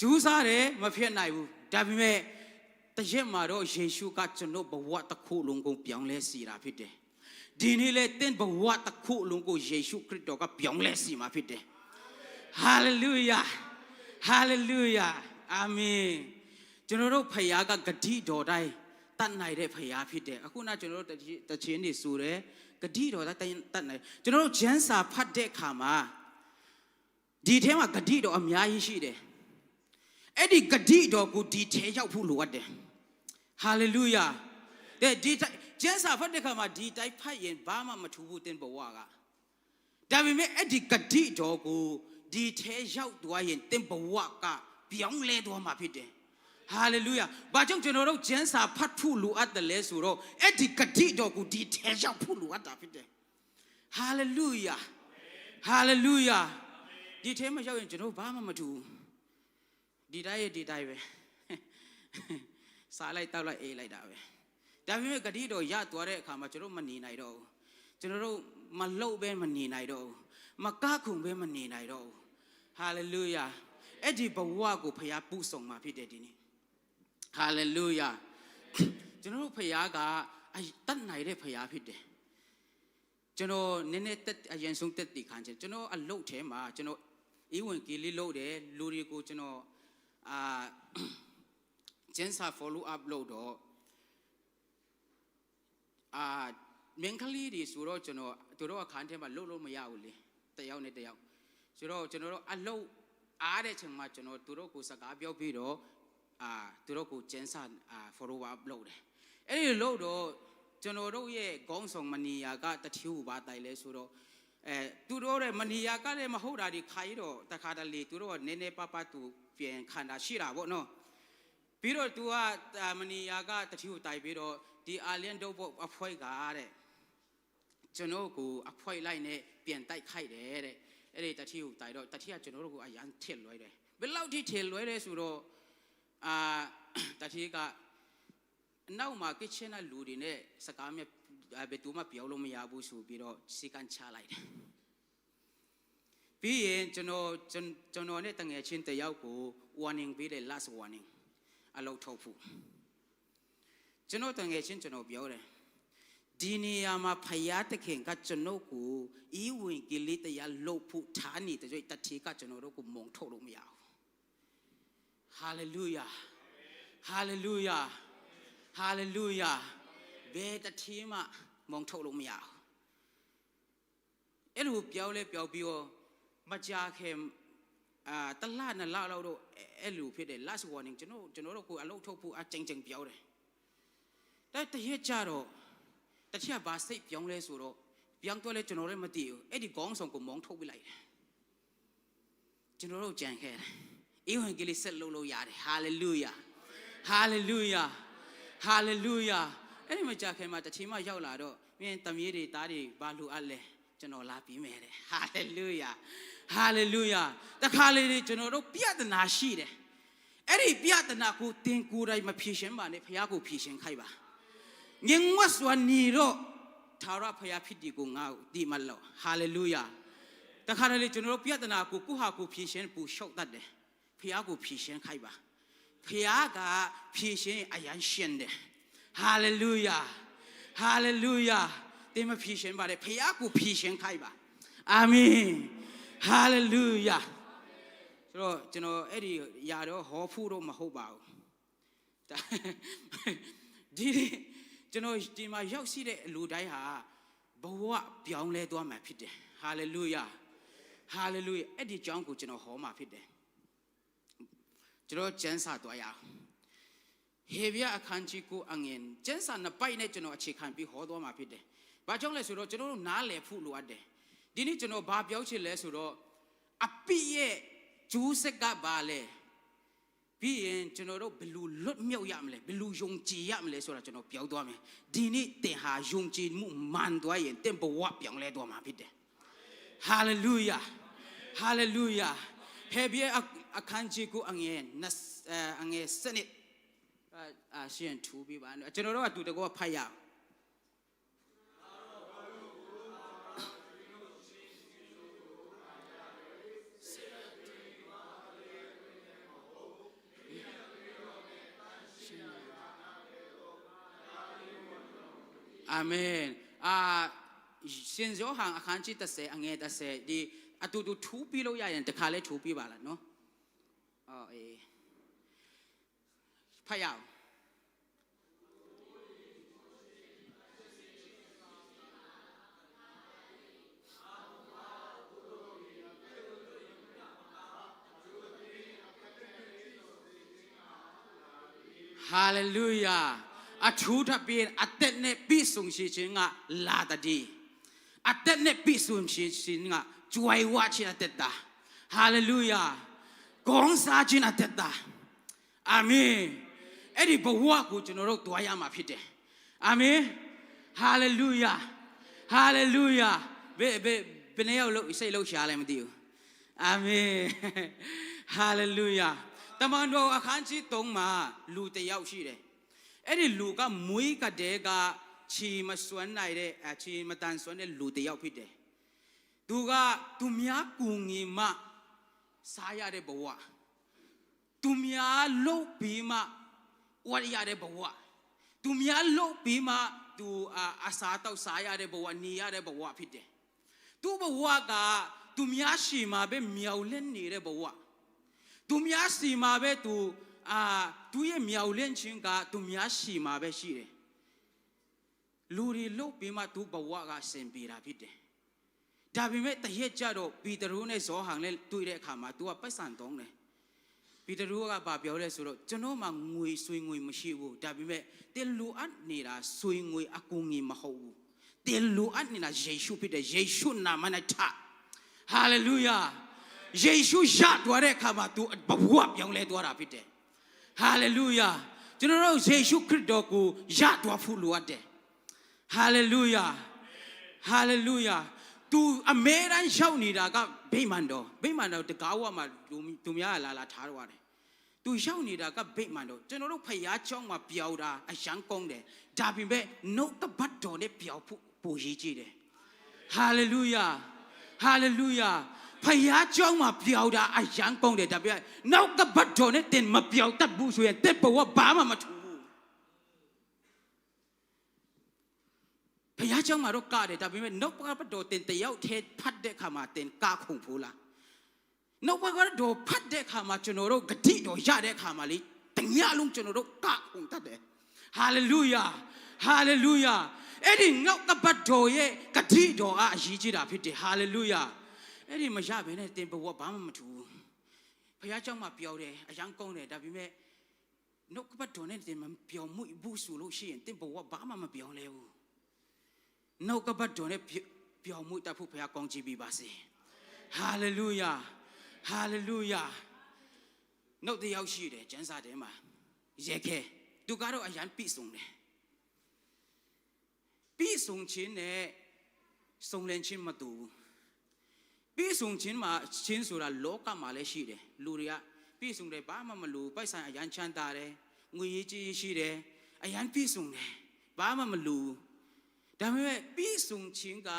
ဂျူးစားတယ်မဖြစ်နိုင်ဘူးဒါပေမဲ့တရက်မှာတော့ယေရှုကကျွန်တော်ဘဝတစ်ခုလုံးကိုပြောင်းလဲစေတာဖြစ်တယ်ဒီနေ့လေတင့်ဘဝတစ်ခုလုံးကိုယေရှုခရစ်တော်ကပြောင်းလဲစီမှာဖြစ်တယ်ဟာလေလုယာဟာလေလုယာအာမင်ကျွန်တော်တို့ဖခင်ကဂတိတော်တိုင်းတတ်နိုင်တဲ့ဖခင်ဖြစ်တယ်အခုနကျွန်တော်တို့တခြင်းနေဆိုတယ်ဂတိတော်တိုင်းတတ်နိုင်ကျွန်တော်တို့ဂျမ်းစာဖတ်တဲ့အခါမှာဒီထဲမှာဂတိတော်အများကြီးရှိတယ်အဲ့ဒီဂတိတော်ကိုဒီထဲရောက်ဖို့လိုအပ်တယ်ဟာလေလုယာဒီကျမ်းစာဖတ်တဲ့ခါမှာဒီတိုက်ဖတ်ရင်ဘာမှမထူဘူးတင်ဘဝကဒါပေမဲ့အဲ့ဒီဂတိတော်ကိုဒီထဲရောက်သွားရင်တင်ဘဝကပြောင်းလဲသွားမှာဖြစ်တယ်ဟာလေလုယာဘာကြောင့်ကျွန်တော်တို့ကျမ်းစာဖတ်ဖို့လိုအပ်တယ်လဲဆိုတော့အဲ့ဒီဂတိတော်ကိုဒီထဲရောက်ဖို့လိုအပ်တာဖြစ်တယ်ဟာလေလုယာဟာလေလုယာဒီထဲမှာရောက်ရင်ကျွန်တော်ဘာမှမထူဘူးဒီတိုင်းပဲစားလိုက်တောက်လိုက်အေးလိုက်တာပဲဒါပေမဲ့ဂတိတော်ရသွားတဲ့အခါမှာကျွန်တော်မနေနိုင်တော့ဘူးကျွန်တော်တို့မလှုပ်ပဲမနေနိုင်တော့ဘူးမကခုန်ပဲမနေနိုင်တော့ဘူးဟာလေလုယာအဲ့ဒီဘဝကိုဖခင်ပို့ဆောင်มาဖြစ်တယ်ဒီနေ့ဟာလေလုယာကျွန်တော်တို့ဖခင်ကတတ်နိုင်တဲ့ဖခင်ဖြစ်တယ်ကျွန်တော်နည်းနည်းတက်အရင်ဆုံးတက်တည်ခံချင်ကျွန်တော်အလုတ်ထဲမှာကျွန်တော်အေးဝင်ကလေးလုပ်တယ်လူတွေကိုကျွန်တော်ကျန်းစာ follow up လုပ်တော့မင်္ဂလိတွေဆိုတော့ကျွန်တော်တို့အခန်းထဲမှာလှုပ်လို့မရဘူးလေတယောက်နဲ့တယောက်ဆိုတော့ကျွန်တော်တို့အ အားတဲ့ချိန်မှာကျွန်တော်သူတို့ကိုစကားပြောပြီးတော့သူတို့ကိုကျန်းစာfollow up လုပ်တယ်အဲ့ဒီလို့တော့ကျွန်တော်တို့ရဲ့ခေါင်းဆောင်မနီယာကတတိယဘာတိုင်လဲဆိုတော့သူတို့ရဲ့မနီယာကလည်းမဟုတ်တာဒီခိုင်းတော့တခါတလေသူတို့ကနည်းနည်းပပသူပြန်ခံတာရှိတာပေါ့နော်ပြီးတော့သူကမနီယာကတတိယတိုင်ပြီးတော့ဒီအာလျန်တို့အဖွဲကတဲ့ကျွန်တော်ကိုအဖွဲလိုက်နဲ့ပြန်တိုက်ခိုက်တယ်တဲ့အဲ့ဒီတတိယတိုင်တော့တတိယကျွန်တော်တို့ကိုအရန်ထစ်လွှဲတယ်ဘယ်လောက်ထိထစ်လွှဲလဲဆိုတော့တတိယကနောက်မှာကစ်ချင်ကလူတွေနဲ့စကားမြဘယ်သူမှပြောလို့မရဘူးဆိုပြီးတော့စီကန်ချလိုက်တယ်ပြီးရင်ကျွန်တော်နဲ့တငယ်ချင်းတယောက်ကို warning ပေးတယ် last warning အလုပ်ထုတ်ဖို့ကျွန်တော်တငယ်ချင်းကျွန်တော်ပြောတယ်ဒီနေရာမှာဖယားတခင်ကကျွန်တော်ကိုဤဝင်ကလေးတရားလှုပ်ဖို့ထားနေတဲ့ကြွတတိကကျွန်တော်တို့ကိုမုံထုတ်လို့မရဘူး hallelujah hallelujah hallelujah ဘယ်တတိမှမုံထုတ်လို့မရဘူးအဲ့လိုပြောလဲပြောပြီးတော့မကြခင်တလနဲ့လောက်တော့အဲ့လိုဖြစ်တယ် last warning ကျွန်တော်တို့ကိုအလုပ်ထုတ်ဖို့အကြိမ်ကြိမ်ပြောတယ်ဒါတရက်ကြတော့တတိယဘာစိတ်ပြောင်းလဲဆိုတော့ပြောင်းတော့လဲကျွန်တော်လည်းမသိဘူးအဲ့ဒီခေါင်းဆောင်ကိုမုံထုတ်ပြလိုက်တယ်ကျွန်တော်တို့ကြံခဲ့တယ်အေဝံဂေလိဆက်လို့ရတယ် hallelujah hallelujah hallelujah အဲ့ဒီမှာကြာခင်မှာတချီမရောက်လာတော့မင်းတမီးတွေသားတွေဘာလို့အပ်လဲကျွန်တော်လာပြီးမယ်တဲ့ hallelujah hallelujah တခါလေကျွန်တော်တို့ပြဿနာရှိတယ်အဲ့ဒီပြဿနာကိုတင်ကိုယ်တိုင်မဖြေရှင်းပါနဲ့ဖခင်ကိုဖြေရှင်းခိုင်းပါငင်ဝတ်စွာနေတော့သာရဖခင်ဖြစ်ဒီကိုငါ့ကိုဒီမလို့ hallelujah တခါလေကျွန်တော်တို့ပြဿနာကိုကိုဟာကိုဖြေရှင်းပူရှောက်တတ်တယ်ဖခင်ကိုဖြေရှင်းခိုင်းပါဖခင်ကဖြေရှင်းအရန်ရှင်းတယ် hallelujah hallelujah တင်မဖြေရှင်းပါနဲ့ဖခင်ကိုဖြေရှင်းခိုင်းပါအာမင် hallelujah ဆိုတော့ကျွန်တော်အဲ့ဒီຢာတော့ဟောဖို့တော့မဟုတ်ပါဘူးဒီကျွန်တော်ဒီမှာရောက်ရှိတဲ့လူတိုင်းဟာဘဝပြောင်းလဲသွားမှာဖြစ်တယ် hallelujah hallelujah အဲ့ဒီကြောင်းကိုကျွန်တော်ဟောမှာဖြစ်တယ်ကျွန်တော်ကျမ်းစာသွားရအောင်ဟေဗြဲအခန်းကြီးကိုအငယ်ကျမ်းစာနှစ်ပိုက်နဲ့ကျွန်တော်အခြေခံပြီးဟောသွားမှာဖြစ်တယ်ဘာကြောင့်လဲဆိုတော့ကျွန်တော်တို့နားလည်ဖို့လိုအပ်တယ်ဒီနေ့ကျွန်တော်ဘာပြောချင်လဲဆိုတော့အပိရဲ့ဂျူးစက်ကဘာလဲပြီးရင်ကျွန်တော်တို့ဘယ်လိုလွတ်မြောက်ရမလဲဘယ်လိုယုံကြည်ရမလဲဆိုတာကျွန်တော်ပြောသွားမယ်ဒီနေ့တင်ဟာယုံကြည်မှုမှန်သွားရင်တင်ဘဝပြောင်းလဲသွားမှာဖြစ်တယ် hallelujah hallelujah ဟေဗြဲအခန်းကြီးကိုအငယ်စနစ်ရှင်းထူပြီးပါကျွန်တော်တို့ကတူတကောဖတ်ရအောင်အာမင်ရှင်ဇောဟန်အခန်းကြီး30အငယ်30ဒီအတူတူထူပြီးလို့ရရင်တခါလဲထူပြီးပါလားနော်အေးဖတ်ရအောင်ဟာလေလုယာအထူးသဖြင့်အသက်နဲ့ပြည့်စုံခြင်းကလာတဲ့အသက်နဲ့ပြည့်စုံခြင်းကကြွယ်ဝခြင်းအသက်တာဟာလေလုယာဂုဏ်စားခြင်းအသက်တာအာမင်အဲ့ဒီဘဝကိုကျွန်တော်တို့တွားရမှာဖြစ်တယ်အာမင်ဟာလေလုယာဟာလေလုယာဘယ်နေရောက်လို့စိတ်လှုပ်ရှားလဲမသိဘူးအာမင်ဟာလေလုယာတမန်တော်အခန်းကြီး3မှာလူတစ်ယောက်ရှိတယ်အဲ့ဒီလူကမွေးကတဲ့ကချီမစွမ်းနိုင်တဲ့ချီမတန်စွမ်းတဲ့လူတစ်ယောက်ဖြစ်တယ်သူကသူများကူငင်မှစားရတဲ့ဘဝသူများလှုပ်ပြီးမှဝရရတဲ့ဘဝသူများလှုပ်ပြီးမှသူအစားတောက်စားရတဲ့ဘဝနေရတဲ့ဘဝဖြစ်တယ်သူဘဝကသူများရှိမှပဲမြောက်လင့်နေတဲ့ဘဝသူများရှိမှပဲသူရဲ့မြောက်လင့်ခြင်းကသူများရှိမှပဲရှိတယ်လူတွေလှုပ်ပြီးမှသူဘဝကဆင်ပြေတာဖြစ်တယ် ဒါပေမဲ့တရက်ကြတော့ပီတရုနဲ့ဇောဟန်နဲ့တွေ့တဲ့အခါမှာ तू ကပိုက်ဆံတုံးတယ်ပီတရုကဘာပြောလဲဆိုတော့ကျွန်တော်မှငွေဆွေငွေမရှိဘူးဒါပေမဲ့တင်လူအပ်နေတာဆွေငွေအကူငီမဟုတ်ဘူးတင်လူအပ်နေတာယေရှုဖြစ်တယ်ယေရှုနာမနဲ့ထဟာလေလုယာယေရှုရသွားတဲ့အခါမှာ तू ဘဝပြောင်းလဲသွားတာဖြစ်တယ်ဟာလေလုယာကျွန်တော်တို့ယေရှုခရစ်တော်ကိုရသွားဖို့လိုအပ်တယ်ဟာလေလုယာဟာလေလုယာသူအမေရန်ရှောက်နေတာကဗိမာန်တော်တကားဝမှာသူများလာထားတော့တယ်သူရှောက်နေတာကဗိမာန်တော်ကျွန်တော်တို့ဖယားချောင်းမှာပျော်တာအယံကုန်းတယ်ဒါပေမဲ့နှုတ်တပတ်တော်နဲ့ပျော်ဖို့ပိုရေးကြည့်တယ်ဟာလေလုယာဟာလေလုယာဖယားချောင်းမှာပျော်တာအယံကုန်းတယ်ဒါပေမဲ့နှုတ်တပတ်တော်နဲ့တင်မပျော်တတ်ဘူးဆိုရင်တက်ဘဝဘာမှမထူဘုရားကျောင်းမှာတော့ကတယ်ဒါပေမဲ့နှုတ်ဘတ်တော်တင်တယောက်ထဲဖတ်တဲ့အခါမှာတင်ကခုန်ဖို့လားနှုတ်ဘတ်တော်ဖတ်တဲ့အခါမှာကျွန်တော်တို့ဂတိတော်ရတဲ့အခါမှာလေတညလုံးကျွန်တော်တို့ကခုန်တတ်တယ်ဟာလေလုယာဟာလေလုယာအဲ့ဒီနှုတ်ဘတ်တော်ရဲ့ဂတိတော်ကအရေးကြီးတာဖြစ်တယ်ဟာလေလုယာအဲ့ဒီမရဘဲနဲ့တင်ဘဝဘာမှမထူဘူးဘုရားကျောင်းမှာပြောတယ်အယံကုန်းတယ်ဒါပေမဲ့နှုတ်ဘတ်တော်နဲ့တင်မပြောမှုဘူးဆိုလို့ရှိရင်တင်ဘဝဘာမှမပြောလဲဘူးနှုတ်ကပတ်တော်နဲ့ပြောင်းမှုတတ်ဖို့ဘုရားကောင်းချီးပေးပါစေဟာလေလုယာဟာလေလုယာနှုတ်တယောက်ရှိတယ်ကျမ်းစာထဲမှာရေခဲသူကတော့အရန်ပြည့်စုံတယ်ပြည့်စုံခြင်းနဲ့စုံလင်ခြင်းမတူဘူးပြည့်စုံခြင်းမှာချင်းဆိုတာလောကမှာလည်းရှိတယ်လူတွေကပြည့်စုံတယ်ဘာမှမလိုပိုက်ဆံအရန်ချမ်းသာတယ်ငွေရေးကြီးရှိတယ်အရန်ပြည့်စုံတယ်ဘာမှမလိုဒါပေမဲ့ပြီးဆုံးခြင်းက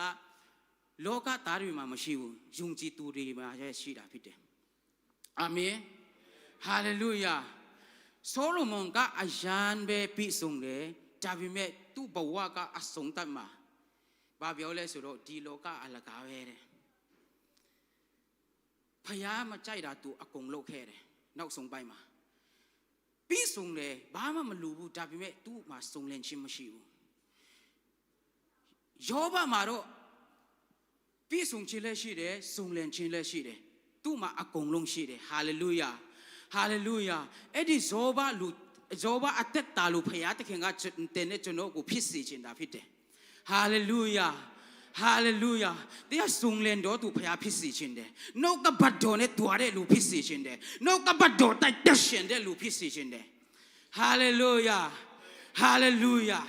လောကသားတွေမှာမရှိဘူးယုံကြည်သူတွေမှာရှိတာဖြစ်တယ်အာမင်ဟာလေလုယာဆိုလိုမွန်ကအယံပဲပြီးဆုံးတယ်ဒါပေမဲ့သူ့ဘဝကအဆုံးသတ်မှာဘာပြောလဲဆိုတော့ဒီလောကအလကားပဲတဲ့ဖယားမကြိုက်တာသူအကုန်လုပ်ခဲ့တယ်နောက်ဆုံးပိုင်းမှာပြီးဆုံးတယ်ဘာမှမလူဘူးဒါပေမဲ့သူ့မှာစုံလင်ခြင်းမရှိဘူးယောဘမှာတော့ပြည့်စုံခြင်းလည်းရှိတယ်စုံလင်ခြင်းလည်းရှိတယ်သူ့မှာအကုန်လုံးရှိတယ်ဟာလေလုယာဟာလေလုယာအဲ့ဒီဇောဘအသက်တာလို့ဖခင်တခင်ကတင်တဲ့ကျွန်တော်ကိုဖြစ်စေခြင်းတာဖြစ်တယ်ဟာလေလုယာဟာလေလုယာတရားစုံလင်တော်သူဖခင်ဖြစ်စေခြင်းတယ်နှုတ်ကပတ်တော်နဲ့တွားတဲ့လူဖြစ်စေခြင်းတယ်နှုတ်ကပတ်တော်တိုက်တက်ရှင်တဲ့လူဖြစ်စေခြင်းတယ်ဟာလေလုယာဟာလေလုယာ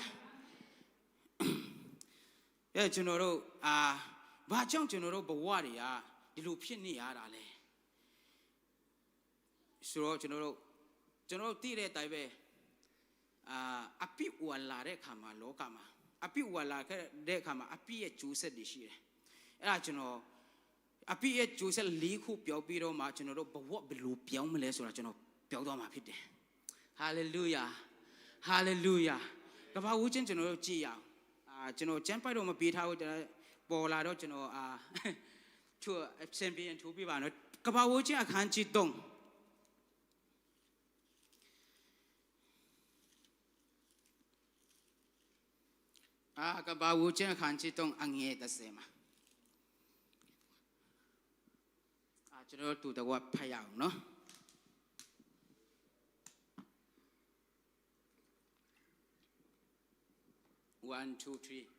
ကျွန်တော်တို့ဘာကြောင့်ကျွန်တော်တို့ဘဝတွေကဒီလိုဖြစ်နေရတာလဲဆိုတော့ကျွန်တော်တို့သိတဲ့အတိုင်းပဲအပိဝါလာတဲ့ခါမှာလောကမှာအပိဝါလာတဲ့ခါမှာအပိရဲ့ကျိုးဆက်တွေရှိတယ်အဲ့ဒါကျွန်တော်အပိရဲ့ကျိုးဆက်၄ခုပြောပြီးတော့မှကျွန်တော်တို့ဘဝဘယ်လိုပြောင်းမလဲဆိုတာကျွန်တော်ပြောသွားမှာဖြစ်တယ်ဟာလေလုယာဟာလေလုယာကမ္ဘာဦးချင်းကျွန်တော်တို့ကြည့်ရအောင်ကျွန်တော်ကျမ်းပိုက်တော့မပေးထားဘူးပေါ်လာတော့ကျွန်တော်သူ့အစင်ပြန်ထိုးပြပါနော်ကဘာဝချင်းအခန်းကြီး3ကဘာဝချင်းအခန်းကြီး3အငယ်30မှာကျွန်တော်တူတော့ဖတ်ရအောင်နော်1 2 3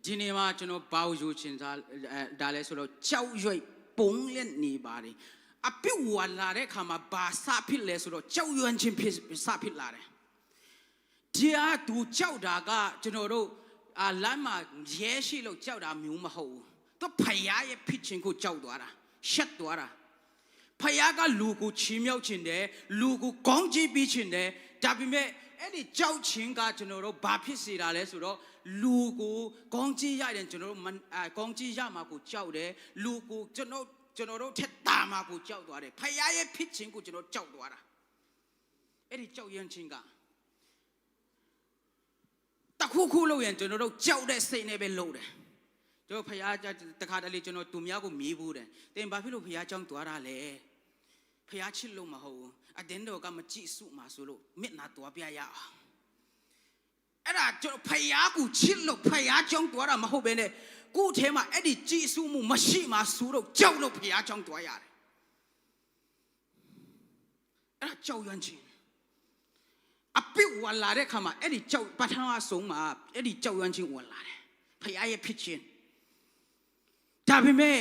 ဒီနေ့မှာကျွန်တော်ဘာလို့ယူချင်တာလဲဆိုတော့ကြောက်ရွံ့ပုံလက်နေပါတယ်အပိဝါလာတဲ့ခါမှာဘာစဖြစ်လဲဆိုတော့ကြောက်ရွံ့ခြင်းဖြစ်စဖြစ်လာတယ်ဒီအားသူကြောက်တာကကျွန်တော်တို့လမ်းမှာရဲရှိလို့ကြောက်တာမျိုးမဟုတ်ဘူးသူဖယားရဲ့ဖြစ်ခြင်းကိုကြောက်သွားတာရှက်သွားတာဖယားကလူကိုချီးမြှောက်ခြင်းတယ်လူကိုကောင်းချီးပေးခြင်းတယ်ဒါပေမဲ့အဲ့ဒီကြောက်ခြင်းကကျွန်တော်တို့ဘာဖြစ်စေတာလဲဆိုတော့လူကိုကောင်းချီးရတယ်ကျွန်တော်တို့ကောင်းချီးရမှာကိုကြောက်တယ်လူကိုကျွန်တော်တို့ထက်တာမှာကိုကြောက်သွားတယ်ဖယားရဲ့ဖြစ်ခြင်းကိုကျွန်တော်ကြောက်သွားတာအဲ့ဒီကြောက်ရမ်းခြင်းကတခုခုလို့ရင်ကျွန်တော်တို့ကြောက်တဲ့စိတ်နဲ့ပဲလုပ်တယ်တို့ဖယားတခါတလေကျွန်တော်သူများကိုမြည်ဘူးတယ်တင်ဘာဖြစ်လို့ဖယားကြောင့်သွားတာလဲ ဖျားချစ်လို့မဟုတ်အတင်းတော်ကမကြည့်စုမှာဆိုလို့မျက်နှာတော်ပြရအောင်အဲ့ဒါကျွန်တော်ဖျားကိုချစ်လို့ဖျားကြောင်းတော်တာမဟုတ်ပဲနဲ့ကိုယ်ထဲမှာအဲ့ဒီကြည့်စုမှုမရှိမှဆိုတော့ကြောက်လို့ဖျားကြောင်းတော်ရတယ်အဲ့ဒါကြောက်ရွံ့ခြင်းအပိဝလာတဲ့ခါမှာအဲ့ဒီကြောက်ပထမဆုံးမှာအဲ့ဒီကြောက်ရွံ့ခြင်းဝင်လာတယ်ဖျားရဲ့ဖြစ်ခြင်းဒါပေမဲ့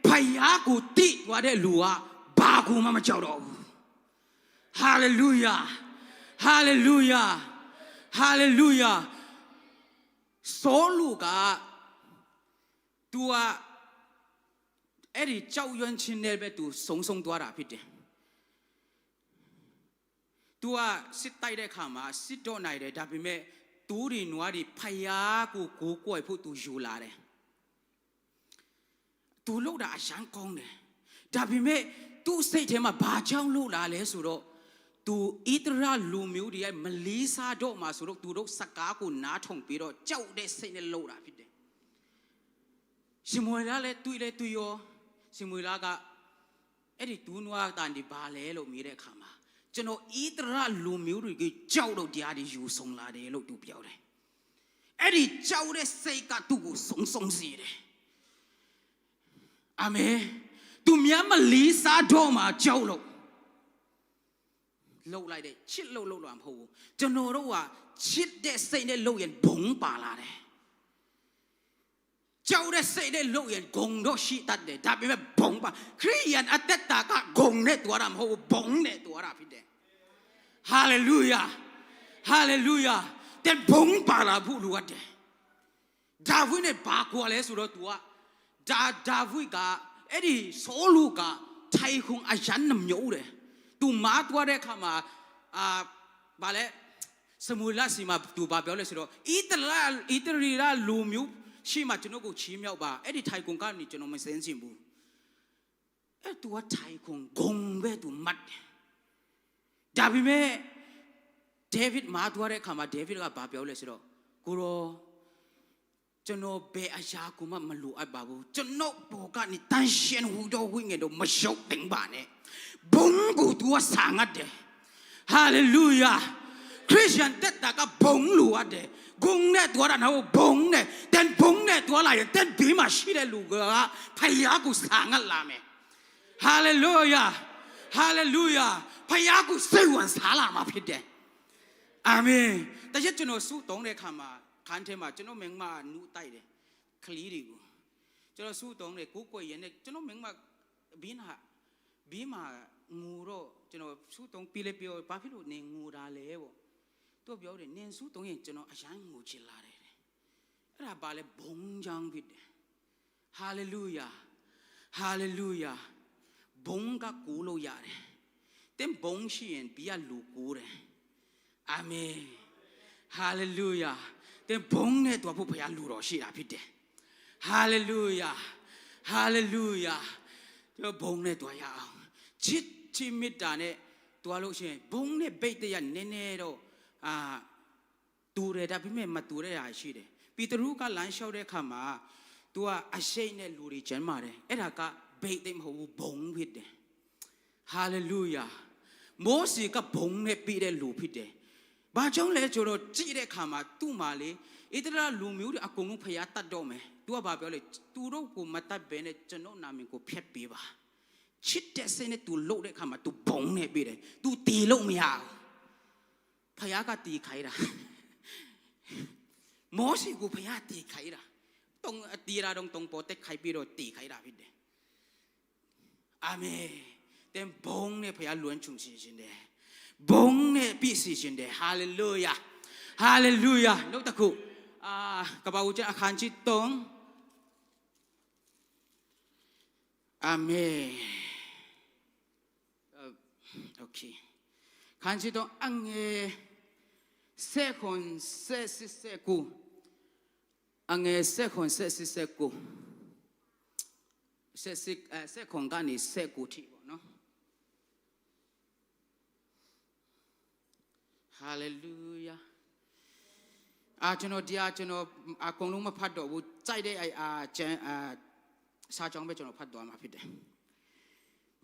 ဖယားကိုတိသွားတဲ့လူကဘာကိုမှမကြောက်တော့ဘူးဟာလေလုယာဟာလေလုယာဟာလေလုယာဆိုလူက तू อ่ะအဲ့ဒီကြောက်ရွံ့ခြင်းနဲ့ပဲ तू ဆုံးသွားတာဖြစ်တယ် तू อ่ะစစ်တိုက်တဲ့ခါမှာစစ်တော့နိုင်တယ်ဒါပေမဲ့တူးရီနွားဒီဖယားကိုကိုးကွယ်ဖို့ तू ယူလာတယ်သူလို့တာအရှမ်းကောင်းတယ်ဒါပေမဲ့သူ့စိတ်ထဲမှာဘာကြောင့်လို့လာလဲဆိုတော့သူဣသရလူမျိုးတွေရဲ့မလေးစားတော့မှာဆိုတော့သူတို့စကားကိုနားထုံပြီးတော့ကြောက်တဲ့စိတ်နဲ့လို့တာဖြစ်တယ်ရှင်မွေလာလည်းတွေ့ရောရှင်မွေလာကအဲ့ဒီဒူးနွားတန်ဒီဘာလဲလို့မြည်တဲ့အခါမှာကျွန်တော်ဣသရလူမျိုးတွေကကြောက်လို့တရားတွေယူဆောင်လာတယ်လို့သူပြောတယ်အဲ့ဒီကြောက်တဲ့စိတ်ကသူ့ကိုဆုံးစေတယ်အာမင်သူများမလေးစားတော့မှကြောက်လို့လှုပ်လိုက်တယ်ချစ်လို့မဟုတ်ဘူးကျွန်တော်တို့ကချစ်တဲ့စိတ်နဲ့လှုပ်ရင်ဘုံပါလာတယ်ကြောက်တဲ့စိတ်နဲ့လှုပ်ရင်ဂုံတော့ရှိတတ်တယ်ဒါပေမဲ့ဘုံပါခရိယန်အသက်တာကဂုံနဲ့တွားတာမဟုတ်ဘူးဘုံနဲ့တွားတာဖြစ်တယ်ဟာလေလုယာဟာလေလုယာတဲ့ဘုံပါလာဖို့လိုအပ်တယ်ဒါဝိနဲ့ဘာကွာလဲဆိုတော့ तू ကဒါဝိကအဲ့ဒီဆိုလူကထိုင်ခုံအရန်နှမျိုးတယ်သူမားသွားတဲ့ခါမှာဘာလဲစမူလာစီမှာသူဘာပြောလဲဆိုတော့ဣတရီလာလူမျိုးရှိမှကျွန်တော်ကိုချီးမြှောက်ပါအဲ့ဒီထိုင်ခုံကနေကျွန်တော်မစင်းချင်ဘူးအဲ့သူကထိုင်ခုံဂုံပဲသူမတ်ဒါပေမဲ့ဒေးဗစ်မားသွားတဲ့ခါမှာဒေးဗစ်ကဘာပြောလဲဆိုတော့ကိုရောကျွန်တော်ဘယ်အရာကိုမှမလိုအပ်ပါဘူးကျွန်တော်ဘောကနေတန်ရှင်းဟူတော့ဝိငယ်တော့မရှုပ်တင်ပါနဲ့ဘုံကိုသူကဆာငတ်တယ်ဟာလေလုယာခရစ်ယာန်တက်တာကဘုံလိုအပ်တယ်ဂုံနဲ့တွားတာတော့ဘုံနဲ့တန်ဘုံနဲ့တွားလာရင်တက်ဘေးမှာရှိတဲ့လူကဖယားကိုဆာငတ်လာမယ်ဟာလေလုယာဟာလေလုယာဖယားကိုစိတ်ဝင်စားလာမှာဖြစ်တယ်အာမင်တကယ်ကျွန်တော်စုတောင်းတဲ့ခါမှာခန်းထဲမှာကျွန်တော်မင်းမနူးတိုက်တယ်ခလီတွေကိုကျွန်တော်စုတောင်းတယ်ကိုကိုရင်နဲ့ကျွန်တော်မင်းမဘင်းမှာငူတော့ကျွန်တော်စုတောင်းပြီးလေပြောဘာဖြစ်လို့နေငူတာလဲပေါ့သူပြောတယ်နင်စုတောင်းရင်ကျွန်တော်အရန်ငူချင်လာတယ်အဲ့ဒါဘာလဲဘုံကြောင့်ဖြစ်တယ်ဟာလေလုယာဟာလေလုယာဘုံကကိုလို့ရတယ်တဲ့ဘုံရှိရင်ဘီကလူကိုတယ်အာမင်ဟာလေလုယာတဲ့ဘုံနဲ့တော့ဖို့ဖခင်လူတော်ရှိတာဖြစ်တယ်ဟာလေလုယာဟာလေလုယာကျွန်တော်ဘုံနဲ့တော့ရအောင်ချစ်ချစ်မေတ္တာနဲ့တွားလို့ရှိရင်ဘုံနဲ့ဗိတ်တရားနည်းနည်းတော့တူတယ်ဒါပေမဲ့မတူတဲ့ဟာရှိတယ်ပီတရုကလမ်းလျှောက်တဲ့အခါမှာ तू ကအရှိတ်နဲ့လူတွေကျမ်းမာတယ်အဲ့ဒါကဗိတ်သိမဟုတ်ဘူးဘုံဖြစ်တယ်ဟာလေလုယာမောစီကဘုံနဲ့ပြီးတဲ့လူဖြစ်တယ်ဘာကြောင့်လဲဆိုတော့ကြည့်တဲ့အခါမှာသူ့မှာလေဣသရေလလူမျိုးတွေအကုန်လုံးဖျားတတ်တော့မယ်သူကဘာပြောလဲသူတို့ကိုမတတ်ဘဲနဲ့ကျွန်တော်နာမည်ကိုဖျက်ပေးပါချစ်တဲ့စိတ်နဲ့ तू လှုပ်တဲ့အခါမှာ तू ဘုံနဲ့ပြီးတယ် तू တီလို့မရဘူးဖျားကတီခိုင်းတာမောစီကိုဖျားတီခိုင်းတာတုံးတီရာတုံးပေါ်တက်ခိုင်းပြီးတော့တီခိုင်းတာဖြစ်တယ်အာမင်တဲ့ဘုံနဲ့ဖျားလွန်ချုံစီခြင်းတယ်ဘုံနဲ့ပြည့်စည်ခြင်းတယ်ဟာလေလုယာဟာလေလုယာနောက်တစ်ခုကပ္ပဦးကျမ်းအခန်းကြီး3အာမင်โอเคခန်းကြီး3အငယ်7ခွန်7ကိုအငယ်7ခွန်7ကို7ခွန်ကနေ7ကိုထိပေါ့နော်ဟာလေလုယာကျွန်တော်တရားကျွန်တော်အကုန်လုံးမဖတ်တော့ဘူးစိုက်တဲ့ကျမ်းစာကြောင်းပဲကျွန်တော်ဖတ်သွားမှာဖြစ်တယ်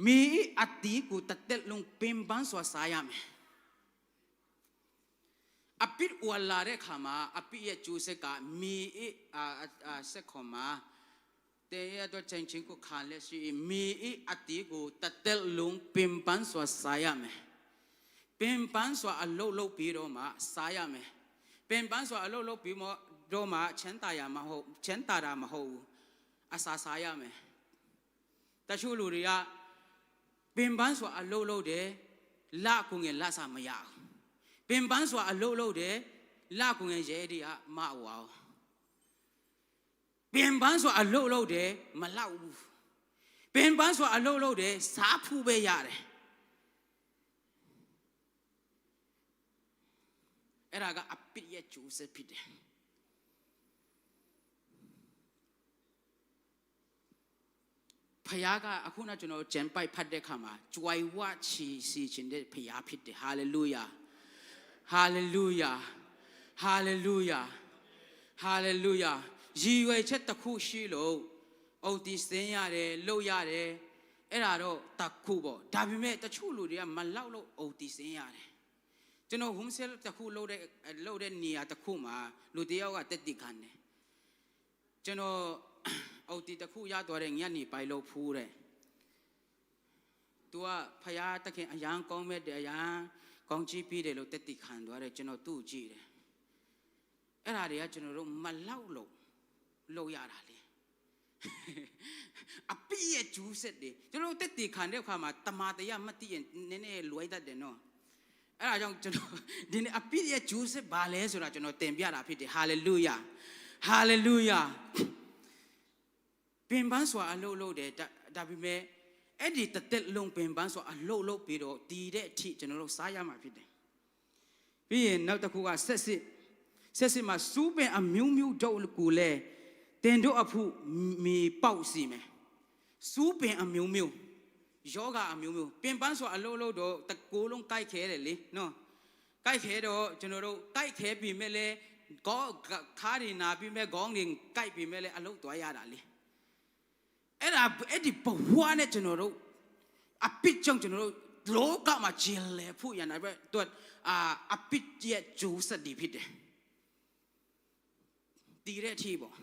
มีอติกูตัดเตลงเป็นบ้านสวสายามอปิดอวลาเรขามาอปิยจูเสกามีเสกขมาเตยตัวเจงชิงกูขานเลสิมีอติกูตัดเตลงเป็นบ้านสวสายามเป็นบ้านสวอโลโลปีโรมาสายามเป็นบ้านสวอโลโลปีโรมาเชนตายามาโหเชนตารามาโหอาสาสายามแต่ชูลูเรียเป็นบ้านสวอโลโลเดละกุงเงินละสามยาเป็นบ้านสวอโลโลเดละกุงเงินเจดีอะมาอวาวเป็นบ้านสวอโลโลเดมาเล่าเป็นบ้านสวอโลโลเดสาผู้เบียร์เอราก็อภิเยจูเสพิเดพยากาအခုနကျွန်တော်ဂျန်ပိုက်ဖတ်တဲ့ခါမှာကြွိုင်ဝချီစီခြင်းတဲ့ဖယားဖြစ်တယ်ဟာလေလုယာဟာလေလုယာဟာလေလုယာဟာလေလုယာရည်ရွယ်ချက်တစ်ခုရှိလို့အုတ်ဒီစင်းရတယ်လှုပ်ရတယ်အဲ့ဒါတော့တစ်ခုပေါ့ဒါပေမဲ့တချို့လူတွေကမလောက်လို့အုတ်ဒီစင်းရတယ်ကျွန်တော် home sale တစ်ခုလှုပ်တဲ့နေရာတစ်ခုမှာလူတယောက်ကတက်တိခံတယ်ကျွန်တော်အုတ်တီတခုရသွားတဲ့ညနေပိုင်လို့ဖူးတဲ့သူကဖယားတခင်အရန်ကောင်းမဲ့တဲ့အရန်ကောင်းကြည့်ပြီးတယ်လို့တက်တိခံသွားတယ်ကျွန်တော်သူ့ကြည့်တယ်အဲ့ဒါတွေကကျွန်တော်တို့မလောက်လို့လုပ်ရတာလေအပြည့်ကျူးဆက်တယ်ကျွန်တော်တက်တိခံတဲ့အခါမှာတမာတရားမသိရင်နည်းနည်းလွယ်တတ်တယ်နော်အဲ့ဒါကြောင့်ကျွန်တော်ဒီနေ့အပြည့်ကျူးဆက်ဘာလဲဆိုတာကျွန်တော်တင်ပြတာဖြစ်တယ်ဟာလေလုယာဟာလေလုယာเป็นบ้านสวอโลโลเดดาบิเมเอดีตะเตลงเป็นบ้านสวอโลโลปีโดดีเดที่ကျွန်တော်တို့စားရမှာဖြစ်တယ်ပြီးရင်နောက်တစ်ခုကဆက်စစ်မှာစူးပင်အမျိုးမျိုးတို့ကိုလဲတင်တို့အဖို့မီပေါက်စီမယ်စူးပင်အမျိုးမျိုးယောဂအမျိုးမျိုးပင်ပန်းဆိုအလုံးလုံးတော့တကိုယ်လုံးကြိုက်ခဲတယ်လေနော်ကြိုက်ခဲတော့ကျွန်တော်တို့ကြိုက်ခဲပြီးမဲ့လဲခေါင်းခါးတွေနာပြီးမဲ့ခေါင်းတွေကြိုက်ပြီးမဲ့လဲအလုံးသွားရတာလေအဲ့ဒီဘဝနဲ့ကျွန်တော်တို့အပစ်ကြောင့်ကျွန်တော်တို့လောကမှာဂျင်လေဖို့ရနေပဲသူအပစ်ရဲ့ဂျိုးစက်ဒီဖြစ်တယ်တီးတဲ့အထိပေါ့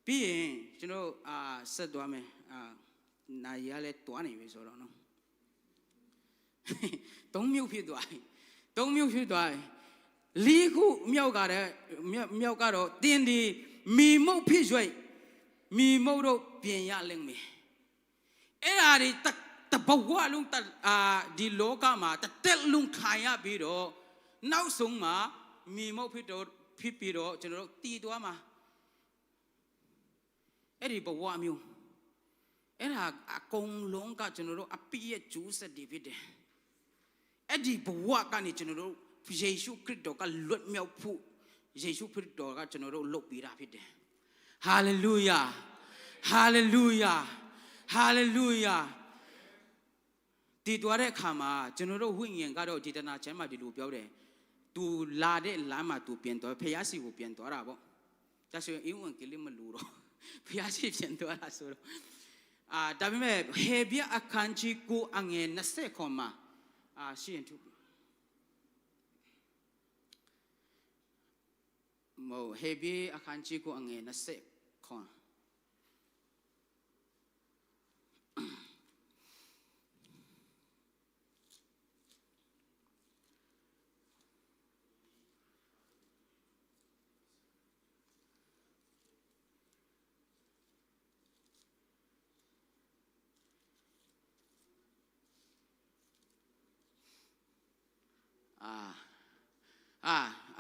ပြီးရင်ကျွန်တော်ဆက်သွားမယ်နိုင်ရလဲတွားနေပြီဆိုတော့နော်သုံးမျိုးဖြစ်သွားလေးခုမြောက်ကတော့တင်းဒီမီမုတ်ဖြစ်ရွယ်မီမုတ်တို့ပြင်ရလိမ့်မယ်အဲ့ဒါတွေတဘဝလုံးဒီလောကမှာတက်လုံးခံရပြီးတော့နောက်ဆုံးမှာမီမုတ်ဖြစ်ပြီးတော့ကျွန်တော်တို့တည်သွားမှာအဲ့ဒီဘဝမျိုးအဲ့ဒါအကုန်လုံးကကျွန်တော်တို့အပြည့်ရဲ့ကျူးစက်တွေဖြစ်တယ်အဲ့ဒီဘဝကနေကျွန်တော်တို့ယေရှုခရစ်တော်ကလွတ်မြောက်ဖို့ယေရှုခရစ်တော်ကကျွန်တော်တို့လုပ်ပေးတာဖြစ်တယ်ဟာလေလုယာဟာလေလုယာဟာလေလုယာဒီတွားတဲ့အခါမှာကျွန်တော်တို့ဝိညာဉ်ကတော့ဒီတနာချမ်းမှာဒီလိုပြောတယ်သူလာတဲ့လမ်းမှာသူပြန်သွားဖယားစီကိုပြန်သွားတာပေါ့ဒါဆိုရင်အင်ဝင်ကလေးမလို့တော့ဖယားစီပြန်သွားတာဆိုတော့ဒါပေမဲ့ဟေဘအခန်းကြီးကိုအငယ်20ခွန်မှာရှိရင်သူမို့ဟေဘအခန်းကြီးကိုအငယ်20ခွန်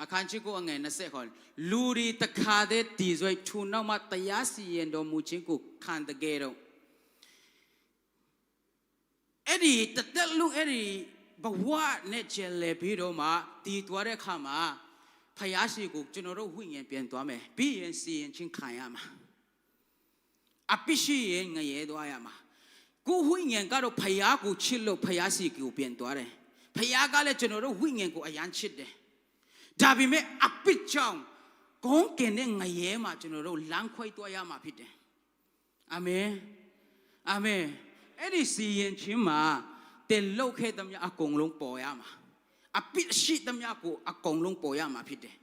အခန်းကြီးကိုအငယ်20ခွန်လူဒီတခါတည်းတည်ဆွဲထူနောက်မှတရားစီရင်တော်မူခြင်းကိုခံတကယ်တော့အဲ့ဒီတက်လုံးအဲ့ဒီဘဝနဲ့ကျယ်လေပြီးတော့မှတည်သွားတဲ့အခါမှာဖယားရှိကိုကျွန်တော်တို့ဝိညာဉ်ပြန်သွားမယ်ပြီးရင်စီရင်ချင်းခံရမှာအပိရှိရင်ငရဲသွားရမှာကိုဝိညာဉ်ကတော့ဖယားကိုချစ်လို့ဖယားရှိကိုပြန်သွားတယ်ဖယားကလည်းကျွန်တော်တို့ဝိညာဉ်ကိုအယမ်းချစ်တယ်ဒါပေမဲ့အပိချောင်းကောင်းကင်တဲ့ငရဲမှာကျွန်တော်တို့လမ်းခွဲသွားရမှာဖြစ်တယ် အာမင်အာမင်အဲ့ဒီစီရင်ခြင်းမှာတင်လှုပ်ခဲ့သမျှအကုန်လုံးပေါ်ရမှာအပြစ်ရှိသမျှကိုအကုန်လုံးပေါ်ရမှာဖြစ်တယ်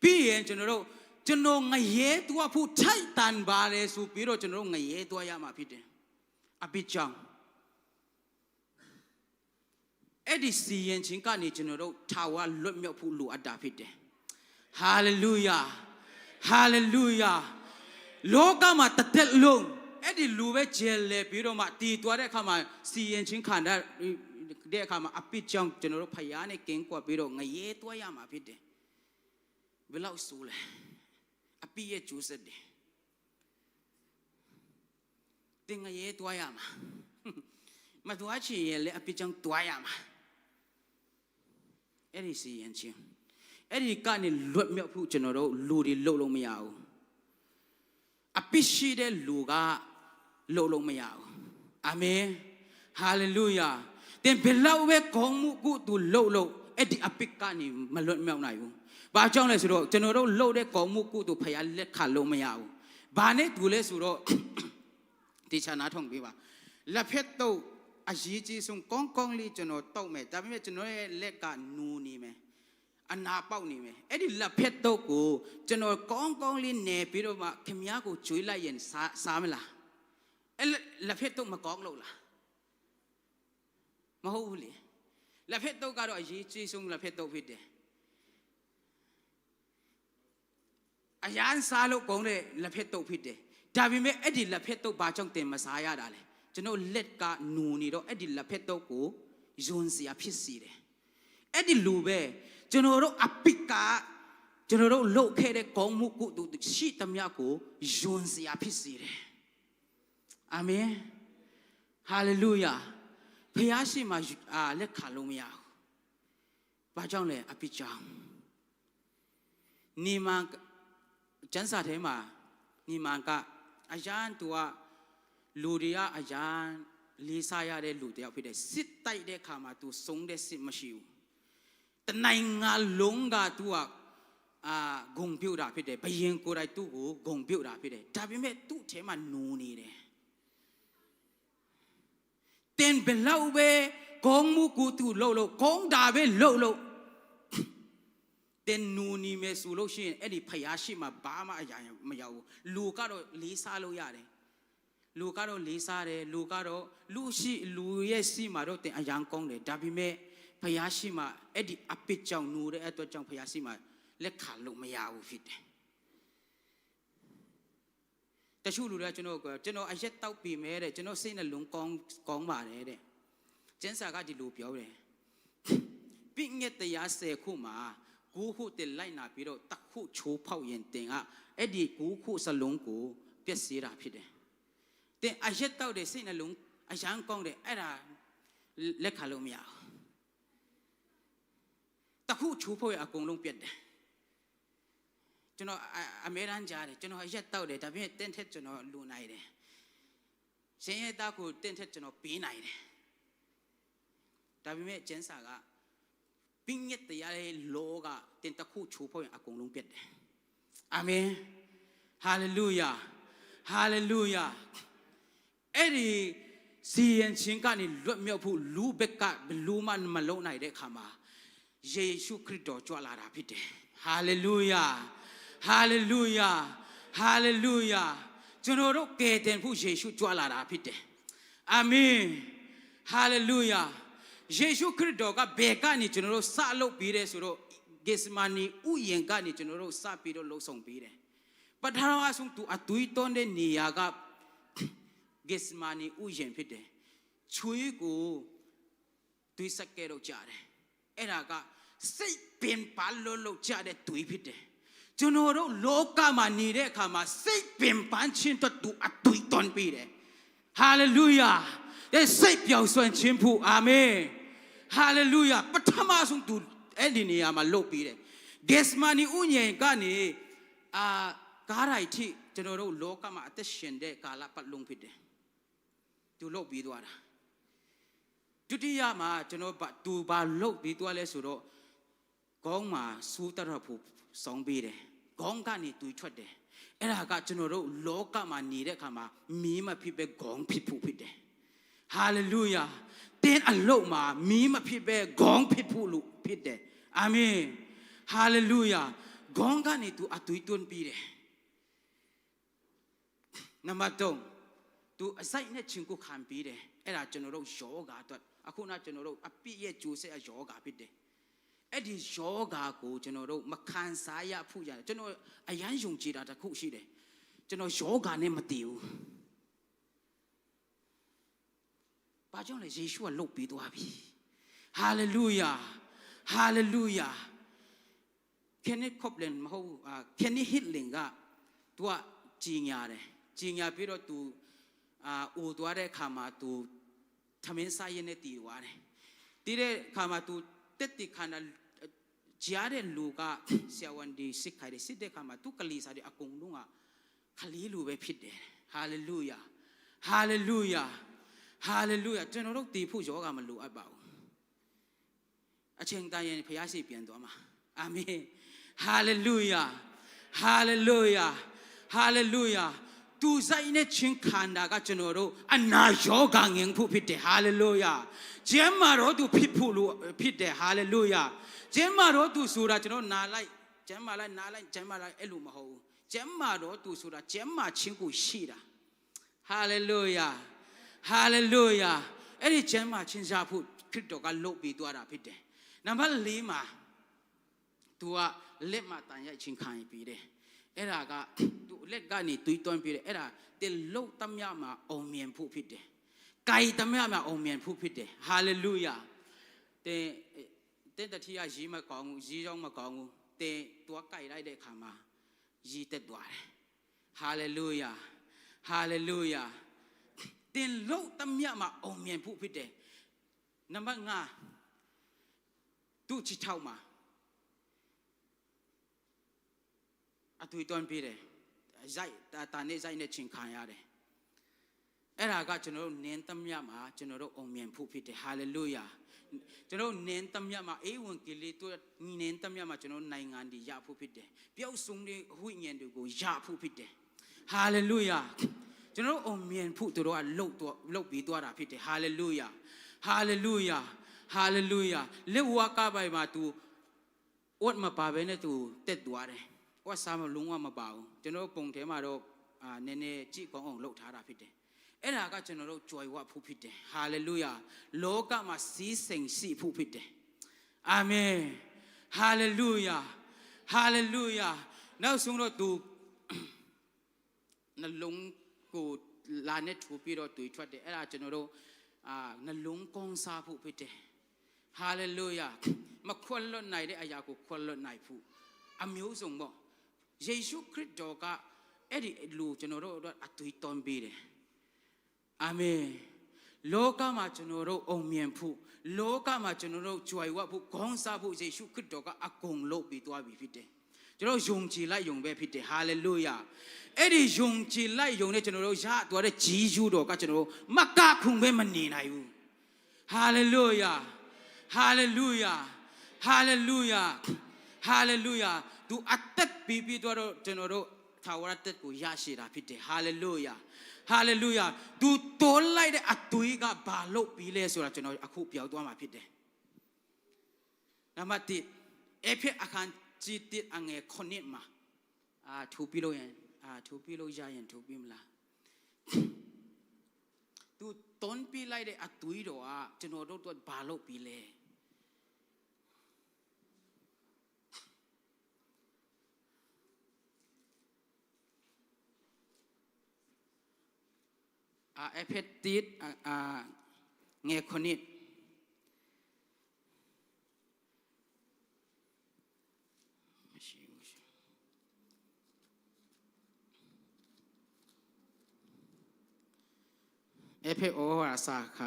ပြီးရင်ကျွန်တော်ငရဲသွားဖို့ထိုက်တန်ပါတယ်ဆိုပြီးတော့ကျွန်တော်ငရဲသွားရမှာဖြစ်တယ်အပြစ်ကြောင့်အဲ့ဒီစီရင်ခြင်းကနေကျွန်တော်တို့ထာဝရလွတ်မြောက်ဖို့လိုအပ်တာဖြစ်တယ်ဟာလေလုယာဟာလေလုယာလောကမှာတစ်သက်လုံးအဲ့ဒီလူပဲဂျယ်လေပြီးတော့မှတည်သွားတဲ့အခါမှာစီရင်ခြင်းခံတဲ့အခါမှာအပြစ်ကြောင့်ကျွန်တော်တို့ဖယားနဲ့ကင်းကွက်ပြီးတော့ငရဲသွားရမှာဖြစ်တယ်ဘယ်လောက်ဆိုးလဲအပြစ်ရဲ့ကျိုးဆက်တယ်တင်ငရဲသွားရမှာမသွားချင်ရင်လည်းအပြစ်ကြောင့်သွားရမှာအဲ့ဒီစီရင်ခြင်းအဲ့ဒီကနေလွတ်မြောက်ဖို့ကျွန်တော်တို့လူတွေလှုပ်လို့မရဘူးအပြစ်ရှိတဲ့လူကလှုပ်လို့မရဘူးအာမင်ဟာလေလုယာတင်ဘယ်လောက်ပဲခေါင်းမှုကိုသူလှုပ်လို့အဲ့ဒီအပြစ်ကနေမလွတ်မြောက်နိုင်ဘူးဘာကြောင့်လဲဆိုတော့ကျွန်တော်တို့လှုပ်တဲ့ခေါင်းမှုကိုသူဖယားလက်ခံလို့မရဘူးဘာနဲ့သူလဲဆိုတော့ဒီချာနာထုံပေးပါလက်ဖက်တော့အရေးကြီးဆုံးကောင်းကောင်းလေးကျွန်တော်တောက်မယ်ဒါပေမဲ့ကျွန်တော်ရဲ့လက်ကနူနေမယ်အနာပေါက်နေမယ်အဲ့ဒီလက်ဖက်တော့ကိုကျွန်တော်ကောင်းကောင်းလေးနေပြီးတော့မှခင်ဗျားကိုကျွေးလိုက်ရင်စားမလားအဲ့လက်ဖက်တော့မကောင်းလို့လားမဟုတ်ဘူးလေလက်ဖက်တော့ကတော့အရေးကြီးဆုံးလက်ဖက်တော့ဖြစ်တယ်အရန်စားလို့ကောင်းတဲ့လက်ဖက်တော့ဖြစ်တယ်ဒါပေမဲ့အဲ့ဒီလက်ဖက်တော့ဘာကြောင့်တင်မစားရတာလဲကျွန်တော်လက်ကနူနေတော့အဲ့ဒီလက်ဖက်တော့ကိုယွန်းစရာဖြစ်စီတယ်အဲ့ဒီလူပဲကျွန်တော်တို့အပိကကျွန်တော်တို့လှုပ်ခဲ့တဲ့ကောင်းမှုကိုသူရှိသမျှကိုယွန်းစရာဖြစ်စီတယ်အာမင်ဟာလေလုယာဖျားရှိမှလက်ခံလို့မရဘူးဘာကြောင့်လဲအပိကြောင့်နေမှာကျမ်းစာထဲမှာနေမှာကအရန်သူကလူတွေကအရန်လေးစားရတဲ့လူတယောက်ဖြစ်တယ်စစ်တိုက်တဲ့အခါမှာသူစုံတဲ့စစ်မရှိဘူးတနိုင်ငံလုံးကသူကဂုံပြုတ်တာဖြစ်တယ်ဘယင်ကိုယ်တိုင်သူ့ကိုဂုံပြုတ်တာဖြစ်တယ်ဒါပေမဲ့သူ့ထဲမှာနူနေတယ်တင်ဘလောက်ပဲကောင်းမှုကိုသူလှုပ်လို့ကောင်းတာပဲလှုပ်လို့တင်နူနေမယ်ဆိုလို့ရှိရင်အဲ့ဒီဖျားရှိမှဘာမှအရာမရောက်ဘူးလူကတော့လေးစားလို့ရတယ်လူကတော့လေးစားတယ်လူကတော့လူရဲ့ရှိမှတော့တင်အရန်ကောင်းတယ်ဒါပေမဲ့ဖျားရှိမှအဲ့ဒီအပစ်ကြောင့်နူတဲ့အတွက်ကြောင့်ဖျားရှိမှလက်ခံလို့မရဘူးဖြစ်တယ်တချို့လူတွေကကျွန်တော်အရက်တောက်ပြီမဲတဲ့ကျွန်တော်စိတ်နှလုံးကောင်းပါတယ်တဲ့ကျန်းစာကဒီလိုပြောတယ်ပြည့်ညက်တရား10ခုမှာ9ခုတင်လိုက်နာပြီးတော့တစ်ခုချိုးဖောက်ရင်တင်ကအဲ့ဒီ9ခုစလုံးကိုပြည့်စည်တာဖြစ်တယ်တင်အရက်တောက်တဲ့စိတ်နှလုံးအရန်ကောင်းတယ်အဲ့ဒါလက်ခံလို့မရဘူးတစ်ခုချိုးဖောက်ရအကုန်လုံးပြတ်တယ်ကျွန်တော်အမေရန်ကြားတယ်ကျွန်တော်ရက်တောက်တယ်ဒါပေမဲ့တင်းထက်ကျွန်တော်လူနိုင်တယ်ရှင်ရဲ့တောက်ကိုတင်းထက်ကျွန်တော်ပေးနိုင်တယ်ဒါပေမဲ့ကျန်းစာကပင်းရက်တရားရဲ့လောကတင်တခုချိုးဖောက်ရင်အကုန်လုံးပြတ်တယ်အာမင်ဟာလေလုယာဟာလေလုယာအဲ့ဒီစီရင်ချင်းကနေလွတ်မြောက်ဖို့လူဘက်ကဘလူးမလုံးနိုင်တဲ့အခါမှာယေရှုခရစ်တော်ကြွလာတာဖြစ်တယ်ဟာလေလုယာဟာလေလုယာဟာလေလုယာကျွန်တော်တို့ကယ်တင်ဖို့ယေရှုကြွလာတာဖြစ်တယ်အာမင်ဟာလေလုယာယေရှုခရစ်တော်ကဘယ်ကနေကျွန်တော်တို့စလုပ်ပြီးတယ်ဆိုတော့ဂက်စမာနီဥယျာဉ်ကနေကျွန်တော်တို့စပြီးတော့လှုပ်ဆောင်ပြီးတယ်ပထမဆုံးသူအသွေးသွန်းတဲ့နေရာကဂက်စမာနီဥယျာဉ်ဖြစ်တယ်ချွေးကိုသွေးစက်ကဲတော့ကြားတယ်အဲ့ဒါကစိတ်ပင်ပါလို့ကြားတဲ့သွေးဖြစ်တယ်ကျွန်တော်တို့လောကမှာနေတဲ့အခါမှာစိတ်ပင်ပန်းခြင်းတို့သူအသွေးသွန်းပြီးတယ်ဟာလေလုယာတဲ့စိတ်ပြောင်းဆွမ်းခြင်းဖို့အာမင်ဟာလေလုယာပထမဆုံးသူအဲ့ဒီနေရာမှာလှုပ်ပြီးတယ်ဂက်စမာနီဥယျာဉ်ကနေကားရိုက်ထိကျွန်တော်တို့လောကမှာအသက်ရှင်တဲ့ကာလပတ်လုံးဖြစ်တယ်သူလှုပ်ပြီးသွားတာဒုတိယမှာကျွန်တော်သူဘာလှုပ်ပြီးသွားလဲဆိုတော့ခေါင်းမှာစူးတရဖို့ဆောင်းပေးတယ်ခေါင်းကနေသူထွက်တယ် အဲ့ဒါကကျွန်တော်တို့လောကမှာနေတဲ့အခါမှာမီးမဖြစ်ပဲခေါင်းဖြစ်ဖို့ဖြစ်တယ်ဟာလေလုယာတင်းအလုတ်မှာမီးမဖြစ်ပဲခေါင်းဖြစ်ဖို့လို့ဖြစ်တယ်အာမင်ဟာလေလုယာခေါင်းကနေသူအသွေးသွင်းပြီးတယ်နံပါတ်3သူအစိုက်နဲ့ချင်းကိုခံပြီးတယ်အဲ့ဒါကျွန်တော်တို့ယောဂါအတွက်အခုနကျွန်တော်တို့အပြည့်ရဲ့ဂျိုးဆက်ယောဂါဖြစ်တယ်အဲ့ဒီယောဂါကိုကျွန်တော်တို့မခံစားရဖို့ရတယ်ကျွန်တော်အရန်ယုံကြည်တာတစ်ခုရှိတယ်ကျွန်တော်ယောဂါနဲ့မတည်ဘူးဘာကြောင့်လဲယေရှုကလှုပ်ပြီးသွားပြီဟာလေလုယာဟာလေလုယာKenneth Copeland မဟုတ်Kenneth Hitling ကသူကကြီးညာတယ်ကြီးညာပြီးတော့သူအိုသွားတဲ့အခါမှာသူသမင်းစားရင်းနဲ့တည်သွားတယ်တည်တဲ့အခါမှာသူတက်တိခန္ဓာကြားတဲ့လူကဆရာဝန်ဒီစစ်ခိုင်တယ်စစ်တဲ့အခါမှာသူကလေးစားတဲ့အကုန်လုံးကခလေးလူပဲဖြစ်တယ်ဟာလေလုယာဟာလေလုယာဟာလေလုယာကျွန်တော်တို့တည်ဖို့ယောဂမလိုအပ်ပါဘူးအချိန်တိုင်းရင်ဖျားရှိပြန်သွားမှာအာမင်ဟာလေလုယာဟာလေလုယာဟာလေလုယာသူဆိုင်နဲ့ချင်းခန္ဓာကကျွန်တော်တို့အနာယောဂငင်ဖို့ဖြစ်တယ်ဟာလေလုယာကျမ်းမာတော်သူဖြစ်ဖို့လို့ဖြစ်တယ်ဟာလေလုယာကျမ်းမာတော်သူဆိုတာကျွန်တော်နာလိုက်ကျမ်းမာလိုက်နာလိုက်ကျမ်းမာလိုက်အဲ့လိုမဟုတ်ဘူးကျမ်းမာတော်သူဆိုတာကျမ်းမာခြင်းကိုရှိတာဟာလေလုယာဟာလေလုယာအဲ့ဒီကျမ်းမာခြင်းရဖို့ခရစ်တော်ကလုပ်ပြီးသွားတာဖြစ်တယ်နံပါတ်4မှာသူကလက်မှာတန်ရိုက်ချင်းခံပြီးတယ်အဲ့ဒါကသူလက်ကနေတွေးသွင်းပြီးတယ်အဲ့ဒါတင်လုတ်တမျှမှာအောင်မြင်ဖို့ဖြစ်တယ်။ကိုင်တမျှမှာအောင်မြင်ဖို့ဖြစ်တယ်။ဟာလေလုယာတင်တတိယရေးမကောင်းဘူးရေးကြောင်းမကောင်းဘူးတင်သူကကိုင်လိုက်တဲ့အခါမှာရေးတက်သွားတယ်။ဟာလေလုယာဟာလေလုယာတင်လုတ်တမျှမှာအောင်မြင်ဖို့ဖြစ်တယ်။နံပါတ်5သူ့ချီထောက်မှာအသွေးသွင်းပြီးတယ်ဇိုက်တာနေဇိုက်နဲ့ချင်းခံရတယ်အဲ့ဒါကကျွန်တော်တို့နင်းတမျှမှာကျွန်တော်တို့အောင်မြင်ဖို့ဖြစ်တယ်ဟာလေလုယာကျွန်တော်နင်းတမျှမှာအေဝံဂေလိတို့နင်းတမျှမှာကျွန်တော်နိုင်ငံတည်ရဖို့ဖြစ်တယ်ပျောက်ဆုံးတဲ့ဝိညာဉ်တွေကိုရဖို့ဖြစ်တယ်ဟာလေလုယာကျွန်တော်အောင်မြင်ဖို့တို့ကလှုပ်ပြီးသွားတာဖြစ်တယ်ဟာလေလုယာဟာလေလုယာဟာလေလုယာလက်ဝါကပိုင်မှာ तू ဝတ်မပါဘဲနဲ့ तू တက်သွားတယ်ဝတ်စားမလုံးဝမပါဘူးကျွန်တော်ပုံထဲမှာတော့နည်းနည်းကြည့်ကောင်းအောင်လုပ်ထားတာဖြစ်တယ်အဲ့ဒါကကျွန်တော်တို့ကြွယ်ဝဖို့ဖြစ်တယ်ဟာလေလုယာလောကမှာစီးစိမ်ရှိဖို့ဖြစ်တယ်အာမင်ဟာလေလုယာဟာလေလုယာနောက်ဆုံးတော့ तू နှလုံးကိုလာနဲ့ထူပြီးတော့တွေ့ထွက်တယ်အဲ့ဒါကျွန်တော်တို့နှလုံးကောင်းစားဖို့ဖြစ်တယ်ဟာလေလုယာမခွတ်လွတ်နိုင်တဲ့အရာကိုခွတ်လွတ်နိုင်ဖို့အမျိုးစုံပေါ့ယေရှုခရစ်တော်ကအဲ့ဒီလူကျွန်တော်တို့အတွက်အသွေးသွင်းပေးတယ်အာမင်လောကမှာကျွန်တော်တို့အောင်မြင်ဖို့လောကမှာကျွန်တော်တို့ကြွယ်ဝဖို့ခေါင်းစားဖို့ယေရှုခရစ်တော်ကအကုန်လုပ်ပြီးသွားပြီဖြစ်တယ်ကျွန်တော်ယုံကြည်လိုက်ယုံပဲဖြစ်တယ်ဟာလေလုယာအဲ့ဒီယုံကြည်လိုက်ယုံနဲ့ကျွန်တော်တို့ရသွားတဲ့ဂျီဇုတော်ကကျွန်တော်တို့မကခုန်ပဲမနေနိုင်ဘူးဟာလေလုယာဟာလေလုယာဟာလေလုယာဟာလေလုယာသူအသက်ပြီးတော့ကျွန်တော်တို့သာဝရတက်ကိုရရှိတာဖြစ်တယ်ဟာလေလုယာဟာလေလုယာသူတိုးလိုက်တဲ့အသွေးကဘာလို့ပြီးလဲဆိုတာကျွန်တော်အခုပြောသွားမှာဖြစ်တယ်နံပါတ်1အဖေအခန်းကြီးတစ်အငယ်9မှာထူပြီးလို့ရင်ထူပြီးလို့ရရင်ထူပြီးမလားသူတွန်းပြီးလိုက်တဲ့အသွေးတော်ကကျွန်တော်တို့ဘာလို့ပြီးလဲအဖက်တိတ်ငယ်ခနစ်အဖက်အော်စာခ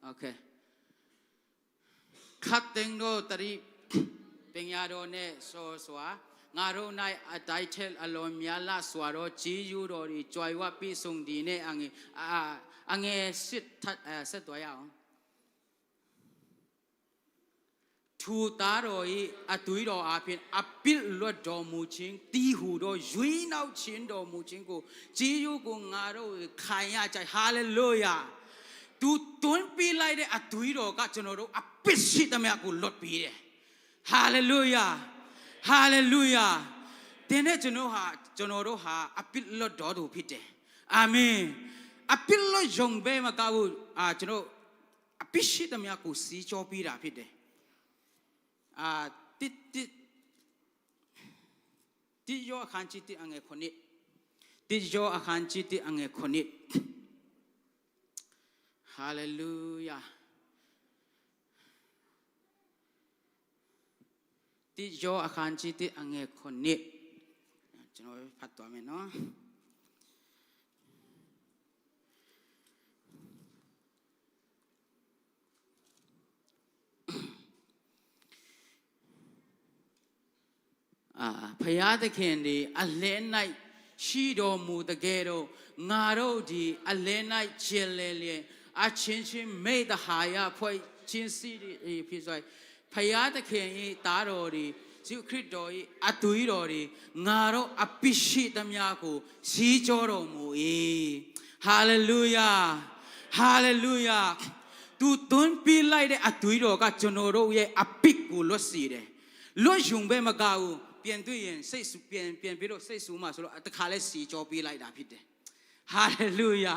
โอเคခတ်တင်တို့တရီပညာတော်နဲ့စောစွာငါတို့၌အတိုင်းထဲအလွန်များလာစွာတော့ကြီးယူတော်ဒီကြွယ်ဝပြီးဆုံးဒီနဲ့အငယ်စစ်တော်ရအောင် ทูตาโรยอตุยโรอาเพียนอปิลลดดอมูชิงตีหูโรยุยนาวชินดอมูชิงกูจียูกูงาโรขายาใจฮาเลลูยาตูตุนปีไลเดอตุยโรก็จนโรอปิสิตเมียกูลดปีเดฮาเลลูยาฮาเลลูยาเดนเนจโนฮาจนโรฮาอปิลลดดอดูพิเดอาเมนอปิลลดจงเบมากาวูจนโรอปิสิตเมียกูสีจอปีราพิเดติโยอาคารจิตอังเอคนนี้ติโยอาคารจิตอังเอคนนี้ฮาเลลูยาติโยอาคารจิตอังเอคนนี้จะน้อยพัดตัวไหมเนาะพยาตะเคียนดีอัลเลนไนชีโดมูตะเกโรงาโรดีอัลเลนไนเจเลเลอาชินชินเมตหายาพวยชินซีดีพี่ซอยพยาตะเคียนอีตาโรดีจิคริสโตอีอตุยโรดีงาโรอปิชิตมยากูสีโจโรมูอีฮาเลลูยาฮาเลลูยาตูตุนปีไลเดอตุยโรก็จโนโรเยอปิกูลดสีเดลดยุงเบมากาอูเปลี่ยนด้วยยังเสสุเปลี่ยนไปโลเสสุมาสุโลตะคาเลสีจอปีไลดาพิเดฮาเลลูยา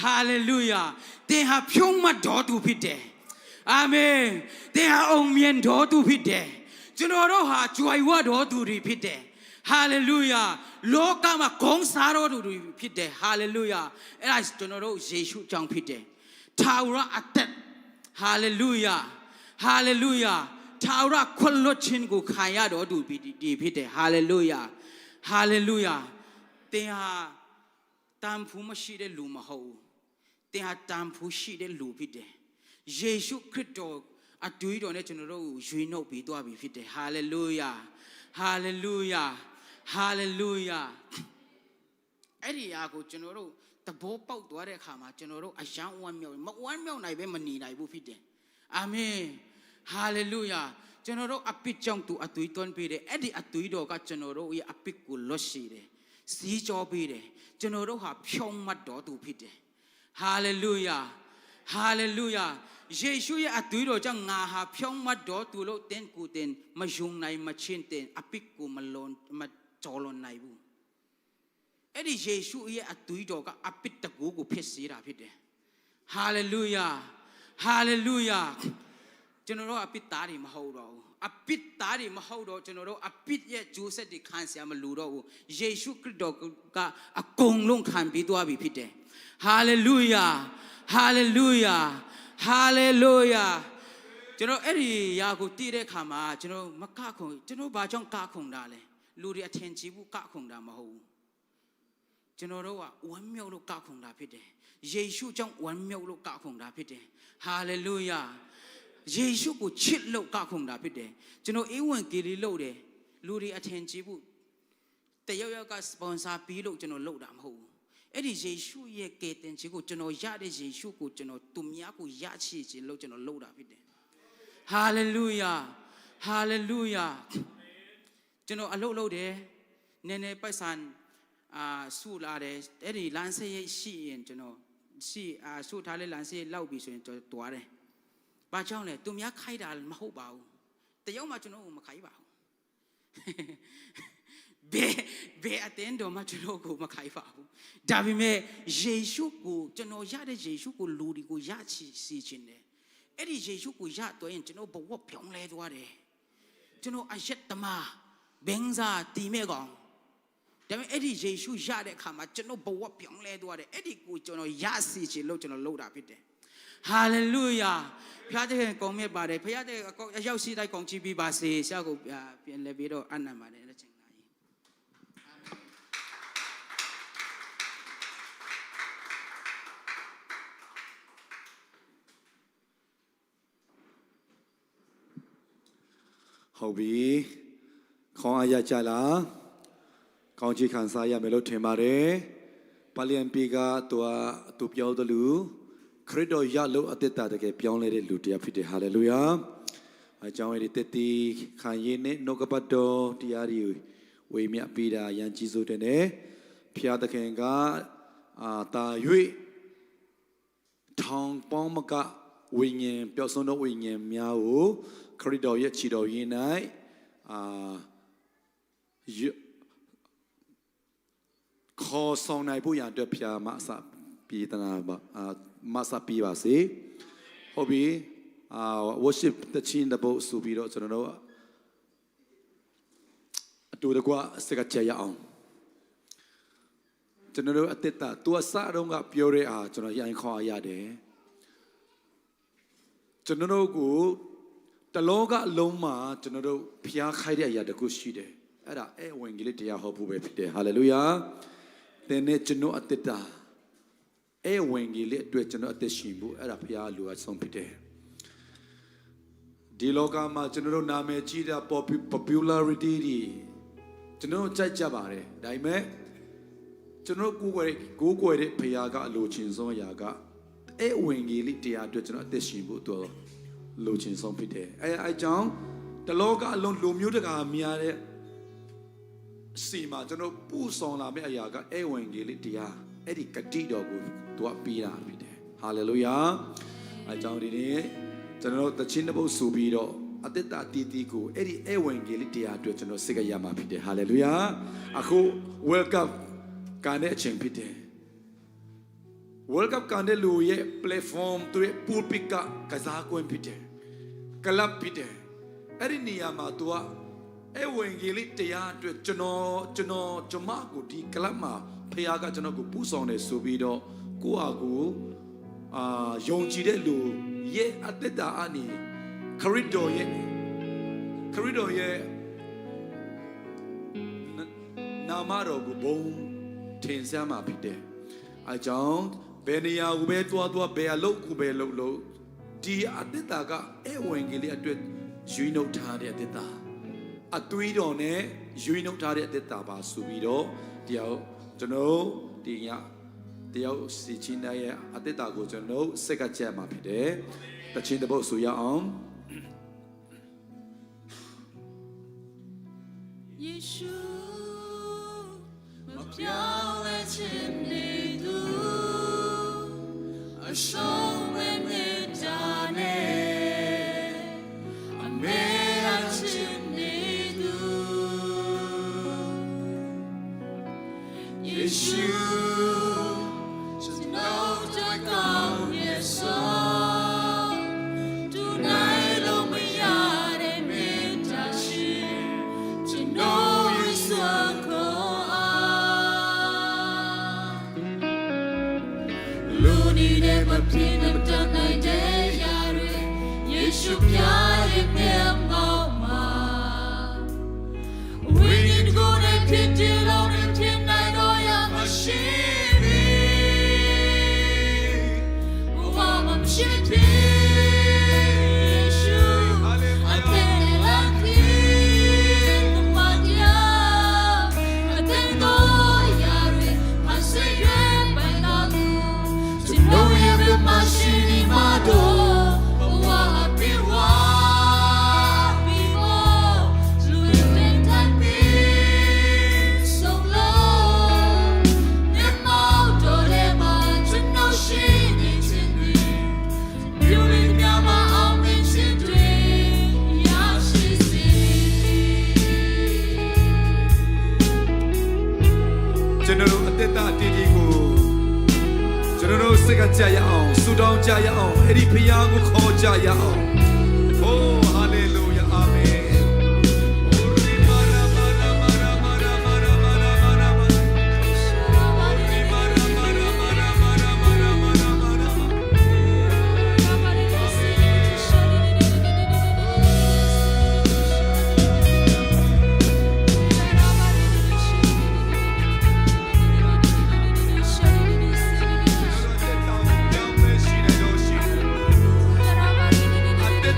ฮาเลลูยาเตหาพิงมาดอตูพิเดอาเมนเตหาองเมียนดอตูพิเดจุนโรหาจวยว่าดอตูรีพิเดฮาเลลูยาโลกามากงสารอตูรีพิเดฮาเลลูยาเอไอจุนโรเยซูจังพิเดทาวราอัตเตฮาเลลูยาฮาเลลูยาทาวราคนลดชินกูขายาดอดูดีพิเดฮาเลลูยาฮาเลลูยาเตหาตามผู้มาชีเดลูมาหูเตหาตามผู้ชีเดลูพิเดเยซูคริสต์อดุยโดเนจนโรยุยโนปีตัวบิพิเดฮาเลลูยาฮาเลลูยาฮาเลลูยาไอ้ที่ยากูจนโรตะโบเป้าตัวเด็กขามาจนโรอาจารย์วันเมียวมาวันเมียวไหนเป็นมันนีไหนบุพิเดอาเมนฮาเลลูยาจนเราอภิจังตูอตุยตนปีเดเอ็ดอตุยดอกจนเราอีอภิกุลสีเดสีจอปีเดจนเราหาพิองมัดดอตูพิเดฮาเลลูยาฮาเลลูยาเยซูยอตุยดอจังงาหาพิองมัดดอตูโลเต็นกูเต็นมายุงในมาชินเต็นอภิกุมาลนมาจอลนในบุเอ็ดเยซูยอตุยดอกอภิตะกูกูเพชสีราพิเดฮาเลลูยาฮาเลลูยาจนเราอภิตาริมาหูเราอภิตาริมาหูเราจนเราอภิเยจูเสดิขันเสียมาลูเราเยซูคริสต์ก็กงลงขันปีตัวบิพิเดฮาเลลูยาฮาเลลูยาฮาเลลูยาจนเราเอริยากุตีเรขามาจนเรามักกะคงจนเราบาจงกะคงได้เลยลูรีอเทนจีบุกะคงได้มาหูจนเราว่าวันเมียวลูกกะคงได้พิเดเยซูจังวันเมียวลูกกะคงได้พิเดฮาเลลูยาเยซูกูชิดโลกกะคงได้พิเดจนเราเอวันกิริโลเดลูรีอเทนจีบุแต่ยาวๆก็สปอนเซอร์ปีโลจนเราโลดามหูเอ็ดเยซูเยเกตันจีกูจนเราญาติเยซูกูจนเราตุมยากูญาติจีโลจนเราโลดาพิเดฮาเลลูยาฮาเลลูยาจนเราอโลโลเดเนเนไปสันสู้ลาเดเอ็ดลันเซียชีเอ็นจนเราชีสู้ท้ายเลยลันเซียเล่าบีส่วนตัวเดบ้าเจ้าเนี่ยตุมยาไข่ดาลมาหูเบาแต่ยังมาจนเรามาไข่เบาเบอเตนโดมาจนเรากูมาไข่เบาดาบิเมเยซูกูจนเราญาติเยซูกูลูดิกูญาติสีจินเดเอ็ดเยซูกูญาติตัวเองจนเราบอกว่าเพียงเลยตัวเดจนเราอาเช็ดตมาเบงซาตีเมกองแต่เอ็ดเยซูญาติข้ามาจนเราบอกว่าเพียงเลยตัวเดเอ็ดกูจนเราญาติสีจินเราจนเราโลดาพิเดฮาเลลูยาพระเจ้าของเมียบาร์เดพระเจ้าเย้าสีได้ของจีบีบาสีเช้ากูเปลี่ยนเลวิโดอันนั้นมาเดนั่นเองဟုတ်ပြီခေါင်းအရကြလားကောင်းချီခံစားရမယ်လို့ထင်ပါတယ်ပါလီယံပီကသူပြောတယ်လူခရစ်တော်ရလို့အသက်တာတကယ်ပြောင်းလဲတဲ့လူတရားဖြစ်တယ်ဟာလေလုယာ အကြောင်းရည်တတိခံရင်းနဲ့နှုတ်ကပတ်တော်တရားတွေဝေမျှပေးတာရန်ကြီးစိုးတဲ့ဖျားသခင်ကတာ၍ထောင်ပေါင်းမကဝိညာဉ်ပျောက်ဆုံးသောဝိညာဉ်များကိုခရစ်တော်ရဲ့ခြေတော်ရင်း၌ခေါ်ဆောင်နိုင်ဖို့ရန်အတွက်ဖျားမအစပြည်တနာမဆပ်ပြီးပါစေဟုတ်ပြီworship တခြင်းတပုတ်ဆိုပြီးတော့ကျွန်တော်တို့အတူတကွစကကြရအောင်ကျွန်တော်တို့အသက်တာသူအစအတော့ကပြောတဲ့အားကျွန်တော်ရိုင်းခေါ်ရတယ်ကျွန်တော်တို့ကိုတလောကအလုံးမှာကျွန်တော်တို့ဖျားခိုက်တဲ့အရာတခုရှိတယ်အဲ့ဒါအဲ့ဝင်ကြီးလေးတရားဟောဖို့ပဲဖြစ်တယ်ဟာလေလုယာသင်နဲ့ကျွန်တော်အသက်တာအဲ့ဝင်ကြီးလေးအတွက်ကျွန်တော်အသက်ရှင်ဖို့အဲ့ဒါဖျားလူအဆုံးဖြစ်တယ်ဒီလောကမှာကျွန်တော်တို့နာမည်ကြီးတာ popularity တွေကျွန်တော်ကြိုက်ကြပါတယ်ဒါပေမဲ့ကျွန်တော်ကိုယ်ွယ်တဲ့ဖခင်ကအလိုချင်ဆုံးအရာကအဲ့ဝင်ကြီးလေးတရားအတွက်ကျွန်တော်အသက်ရှင်ဖို့တော့လိုချင်ဆုံးဖြစ်တယ်အဲ့ကြောင့်တလောကအလုံးလူမျိုးတကာများတဲ့စီမှာကျွန်တော်ပူဆောင်လာမယ့်အရာကအဲ့ဝင်ကြီးလေးတရားအဲ့ဒီဂတိတော်ကိုသူကပြီးတာဖြစ်တယ်ဟာလေလုယာအဲ့ကြောင့်ဒီနေ့ကျွန်တော်တခြင်းတစ်ပုဒ်ဆိုပြီးတော့အသက်တာတည်တည်ကိုအဲ့ဒီဧဝံဂေလိတရားအတွက်ကျွန်တော်စိတ်ကရမှာဖြစ်တယ်ဟာလေလုယာအခု welcome ကန်တဲ့အချိန်ဖြစ်တယ် welcome ကန်တဲ့လူရဲ့ platform သူရဲ့ pulpit ကစားကွင်းဖြစ်တယ် club ဖြစ်တယ်အဲ့ဒီနေရာမှာသူကဧဝံဂေလိတရားအတွက်ကျွန်မကိုဒီ club မှာဖခင်ကကျွန်တော်ကိုပူဆောင်တယ်ဆိုပြီးတော့ကိုယ့်ဟာကိုယုံကြည်တဲ့လူရဲ့အတ္တတာအနေခရစ်တော်ရဲ့နာမတော်ကိုဘုံထင်ရှားမှာဖြစ်တယ်အကြောင်းဘယ်နေရာကိုပဲတွားဘယ်အလုပ်ကိုပဲလုပ်ဒီအတ္တတာကဧဝံဂေလိအတွက်ရွေးနှုတ်ထားတဲ့အတ္တတာအသွေးတော်နဲ့ရွေးနှုတ်ထားတဲ့အတ္တတာပါဆိုပြီးတော့တရားကျွန်တော်ဒီညတယောက်စီချင်းရဲ့အတ္တတာကိုကျွန်တော်စက်ကချက်မှာဖြစ်တယ်တခြင်းတစ်ပုဒ်ဆိုရအောင်ယေရှုမပြောင်းလဲခြင်းနေသူအဆုံးမမြတ်တာနဲ့အမေရာခြင်းနေသူယေရှုဖြစ်နေတတ်နိုင်တဲ့ယာတွေယေရှုပြရဲ့မျက်မှောက်မှာဝိညာဉ်ကိုယ်နဲ့ဖြစ်တယ်လို့ဖြစ်နိုင်တော့ရမရှိဘူးဘာမှမရှိဘူးစိတ်ကကြရအောင်ဆူတောင်းကြရအောင်အဲ့ဒီဖခင်ကိုခေါ်ကြရအောင်โอ้ဟာလေလုယာအာမင်တ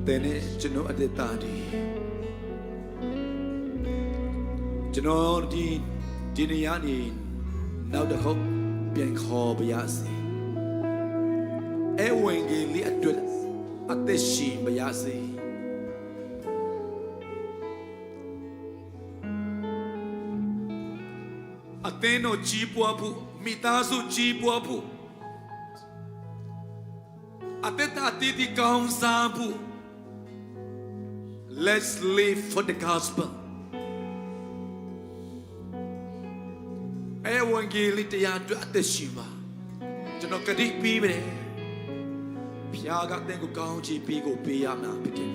တဲ့နဲ့ကျွန်တော်အသက်တာဒီကျွန်တော်ဒီနေရာနေနောက်တစ်ခေါက်ပြန်ခေါ်ပါရစေအဲဝင်ကြီးလေးအတွက်အသက်ရှင်ပါရစေအသင်းတော်ကြီးပွားဖို့မိသားစုကြီးပွားဖို့အသက်တာတည်တည်ကောင်းစားဖို့ Let's live for the gospel အဲဝန်ကြီးလေးတရားအတွက်အသက်ရှင်ပါကျွန်တော်ကတိပေးမယ်ဖျားကတဲ့ကိုကောင်းချီးပေးကိုပေးရမှာဖြစ်တယ်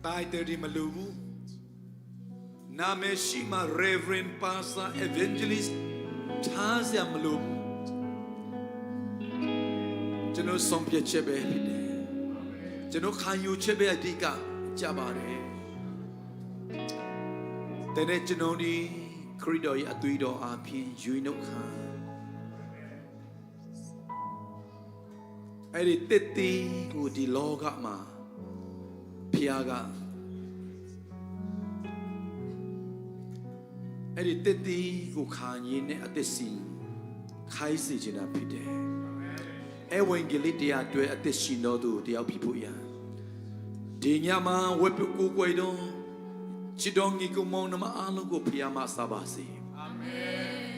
တိုင်တယ်ဒီမလူဘူးနာမည်ရှိမှ Reverend Pastor Evangelist ထားစရာမလိုကျွန်တော်ဆုံးဖြတ်ချက်ပဲဖြစ်တယ်ကျွန်တော်ခံယူချက်ပဲအဓိကကြပါတယ်တဲ့နဲ့ကျွန်တော်ဒီခရစ်တော်ရဲ့အသွေးတော်အပြင်ယူနှုတ်ခံအဲ့ဒီတက်တီကိုဒီလောကမှာဖျားကအဲ့ဒီတက်တီကိုခံရင်းနဲ့အသက်ရှင်ခိုင်းစေချင်တာဖြစ်တယ်အဲဝင်ဂလိတရားတွေအသက်ရှင်တော်သူတယောက်ဖြစ်ဖို့ရဒီညမှာဝတ်ပြုကိုကိုယ်တော်ချစ်တော်ကြီးကိုမောင်းနှမအားလုံးကိုဖျားမစားပါစေအာမင်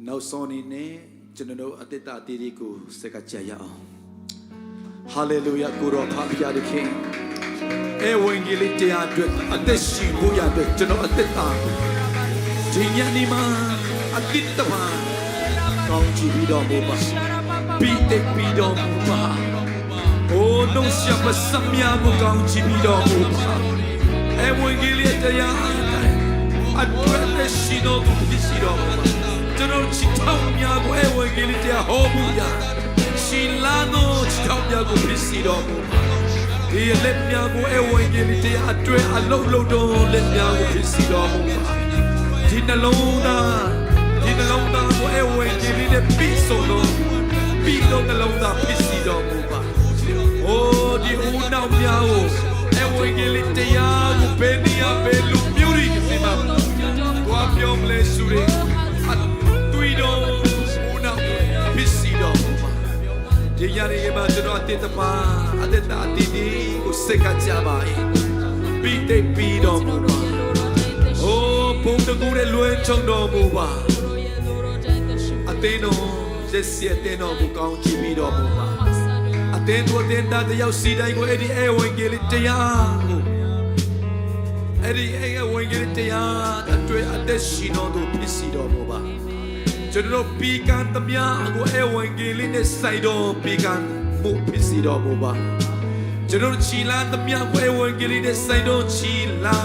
နောက်ဆုံးနေနဲ့ကျွန်တော်တို့အသက်တာတည်တည်ကိုစကားကြရအောင်ဟာလေလုယာကိုရောဖဖျားတဲ့ခင်အဲဝင်ကြီးလေးတရားအတွက်အသက်ရှင်ဖို့ရအတွက်ကျွန်တော်အသက်တာဒီညနေမှာအတိတ်တပါကောင်းချီးပြီးတော်မူပါပြီးတဲ့ပြီးတော်မူပါအိုးနှုတ်ဆက်မစမြာကိုကောင်းချီးပြီးတော်မူပါအဲဝင်ကြီးလေးတရားအတွက်သက်ရှင်တော်သူဖြစ်စီတော်မူပါကျွန်တော်ချစ်တော်များကိုအဲဝင်ကြီးလေးတရားဟောမှုရရှင်လာနောချစ်တော်များကိုဖြစ်စီတော်မူပါဒီလက်များကိုအဲဝင်ကြီးလေးတရားအတွဲအလုံးလုံးတော်လက်များကိုဖြစ်စီတော်မူပါဒီနှလုံးသားကိုအဲဝင်ကြီးလေးနဲ့ပြီးဆုံးတော်ပြီးတော့နှလုံးသားဖြစ်စီတော်မူပါအိုးဒီဦးနောက်များကိုအဲဝင်ကြီးလေးတရားကိုဘယ်နေရာဘယ်လူမျိုးတွေစီမှာသွားပြောမလဲဆိုရင်တွေ့တော်ဦးနောက်ဖြစ်စီတော်မူပါဒီရရမှာကျွန်တော်အတက်တပါအတက်တာတီတီကိုစိတ်ကကြပါ၏ပြီးတဲ့ပြီးတော်မူပါအိုးဘုံတကူရဲ့လွယ်ချုံတော်မူပါအသင်းတော်ရက်စီအသင်းတော်ကိုကောင်းချီးပြီးတော်မူပါအသင်းတော်တင်တဲ့ရောက်စီတိုင်းကိုအဲ့ဒီအဲဝင်ကြီးလေးတရားကိုအဲ့ဒီအဲဝင်ကြီးလေးတရားအတွဲအသက်ရှင်တော်သူဖြစ်စီတော်မူပါကျွန်တော်ပြီးကန်သမျှကိုအဲဝင်ကြီးလေးနဲ့စိုက်တော်ပြီးကန်မှုဖြစ်စီတော်မူပါကျွန်တော်ချီလာသမျှကိုအဲဝင်ကြီးလေးနဲ့စိုက်တော်ချီလာ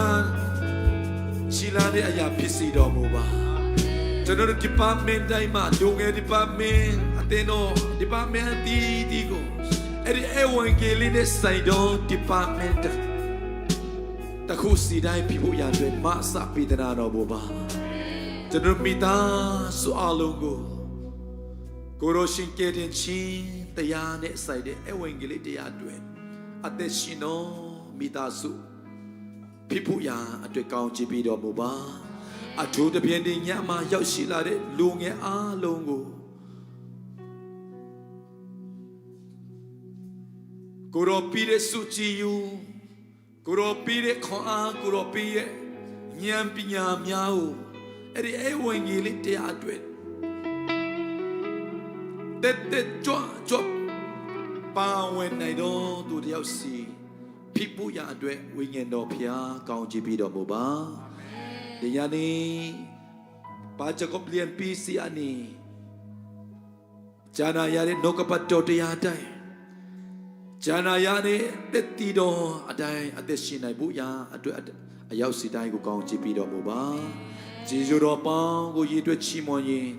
တဲ့အရာဖြစ်စီတော်မူပါကျွန်တော် department တိုင်းမှာလူငယ် department အတင်းတော် department တီကိုအဲ့ဒီအဝန်ကလေးနဲ့ဆိုင်တော် department တခုစီတိုင်းပြဖို့ရတဲ့မဆာပိဒနာတော်မူပါကျွန်တော်မိသားစုအလုံးကိုကိုရိုရှင်ကတဲ့ချင်းတရားနဲ့ဆိုင်တဲ့အဝန်ကလေးတရားတွေအသက်ရှင်တော်မိသားစုဖြစ်ဖို့ရအတွက်ကောင်းချီးပြီးတော်မူပါအထူးတပြင်းတင်ညမှာရောက်ရှိလာတဲ့လူငယ်အားလုံးကိုကိုရောပြည့်တဲ့စုကြည်ယူကိုရောပြည့်တဲ့ခွန်အားကိုရောပြည့်ရဲ့ဉာဏ်ပညာများကိုအဲ့ဒီအဝင်ကြီးလေးတရားအတွက်တက်ကြွပါဝင်နိုင်တော့သူတယောက်စီဖြစ်ဖို့ရအတွက်ဝိညာဉ်တော်ဖျားကောင်းချီးပြီးတော်မူပါဒီညနေပါချကောပလျံပီစီအနီဂျာနာရတဲ့နှုတ်ကပတ်တော်တရားတိုင်းဂျာနာရတဲ့တက်တီတော်အတိုင်းအသက်ရှင်နိုင်ဖို့ရာအတွက်အရောက်စီတိုင်းကိုကောင်းချီးပြီးတော်မူပါဂျေဇုတော်ပေါင်းကိုရည်တွက်ချီးမွမ်းရင်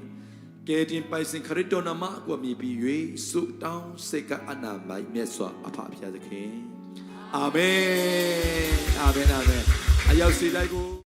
ကဲတင်ပိုင်စင်ခရစ်တော်နာမကိုမြည်ပြီး၍ဆုတောင်းစိတ်ကအနာမိုက်မြတ်စွာအဖဖျားသခင်အာမင်အာမင်အာမင်အရောက်စီတိုင်းကို